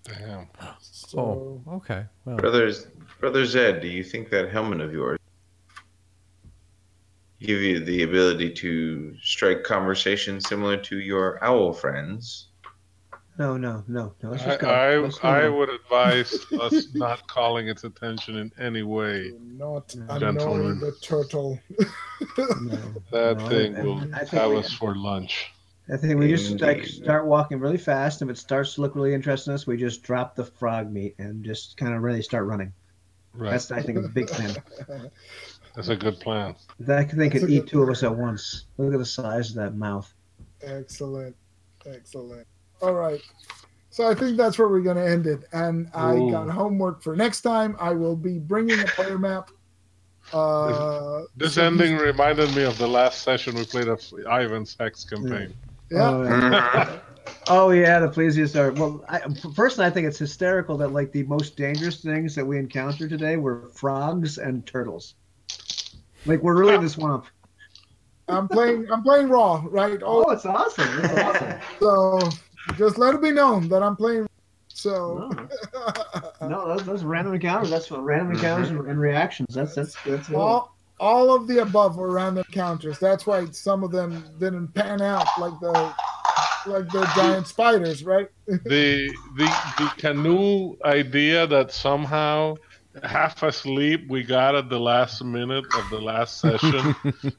Damn. So Oh, okay. Well, Brother Zed, do you think that helmet of yours give you the ability to strike conversation similar to your owl friends? No. Let's just go. Let's I move on. would advise us not calling its attention in any way. not Gentlemen. annoying the turtle. No. That No, thing I- will I think have we- us for lunch. I think we just like Indeed. start walking really fast. If it starts to look really interesting to us, we just drop the frog meat and just kind of really start running. Right. That's, I think, a big plan. That's a good plan. That thing That's could a eat good two of us at once. Look at the size of that mouth. Excellent. All right. So I think that's where we're going to end it. And I Ooh. got homework for next time. I will be bringing a player map. This so ending reminded me of the last session we played of Ivan's Hex campaign. Yeah. Oh yeah, the plesiosaur. Well, personally, I think it's hysterical that like the most dangerous things that we encountered today were frogs and turtles. Like we're really in the swamp. I'm playing raw, right? Oh, it's awesome! It's awesome. So just let it be known that I'm playing. So No, those random encounters. That's what random encounters and reactions. That's all of the above were random encounters. That's why some of them didn't pan out like the giant spiders, right? The canoe idea that somehow half asleep we got at the last minute of the last session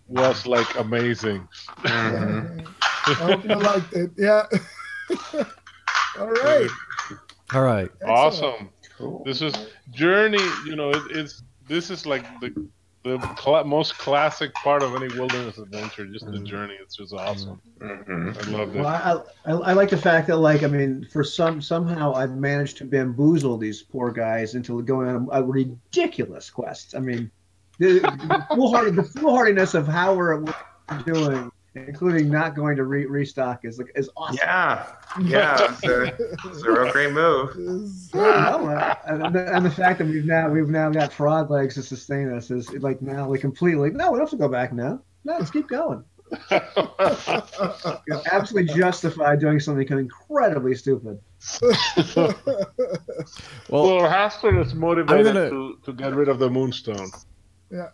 was like amazing. Mhm. I hope you liked it. Yeah. All right. All right. Excellent. Awesome. Cool. This is Journey. You know, this is like the most classic part of any wilderness adventure. Just the journey. It's just awesome. Mhm. I love it. Well, I like the fact that, like, I mean, for somehow I've managed to bamboozle these poor guys into going on a ridiculous quest. I mean, the foolhardiness of how we're doing, including not going to restock, is awesome. Yeah, it's a real great move. And the fact that we've now got frog legs to sustain us is like, now we completely, no, we don't have to go back now. No, let's keep going. Absolutely justified doing something incredibly stupid. Well, Haster is motivated gonna- to get rid of the moonstone. Yeah.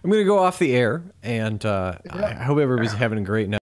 I'm going to go off the air, and I hope everybody's having a great night.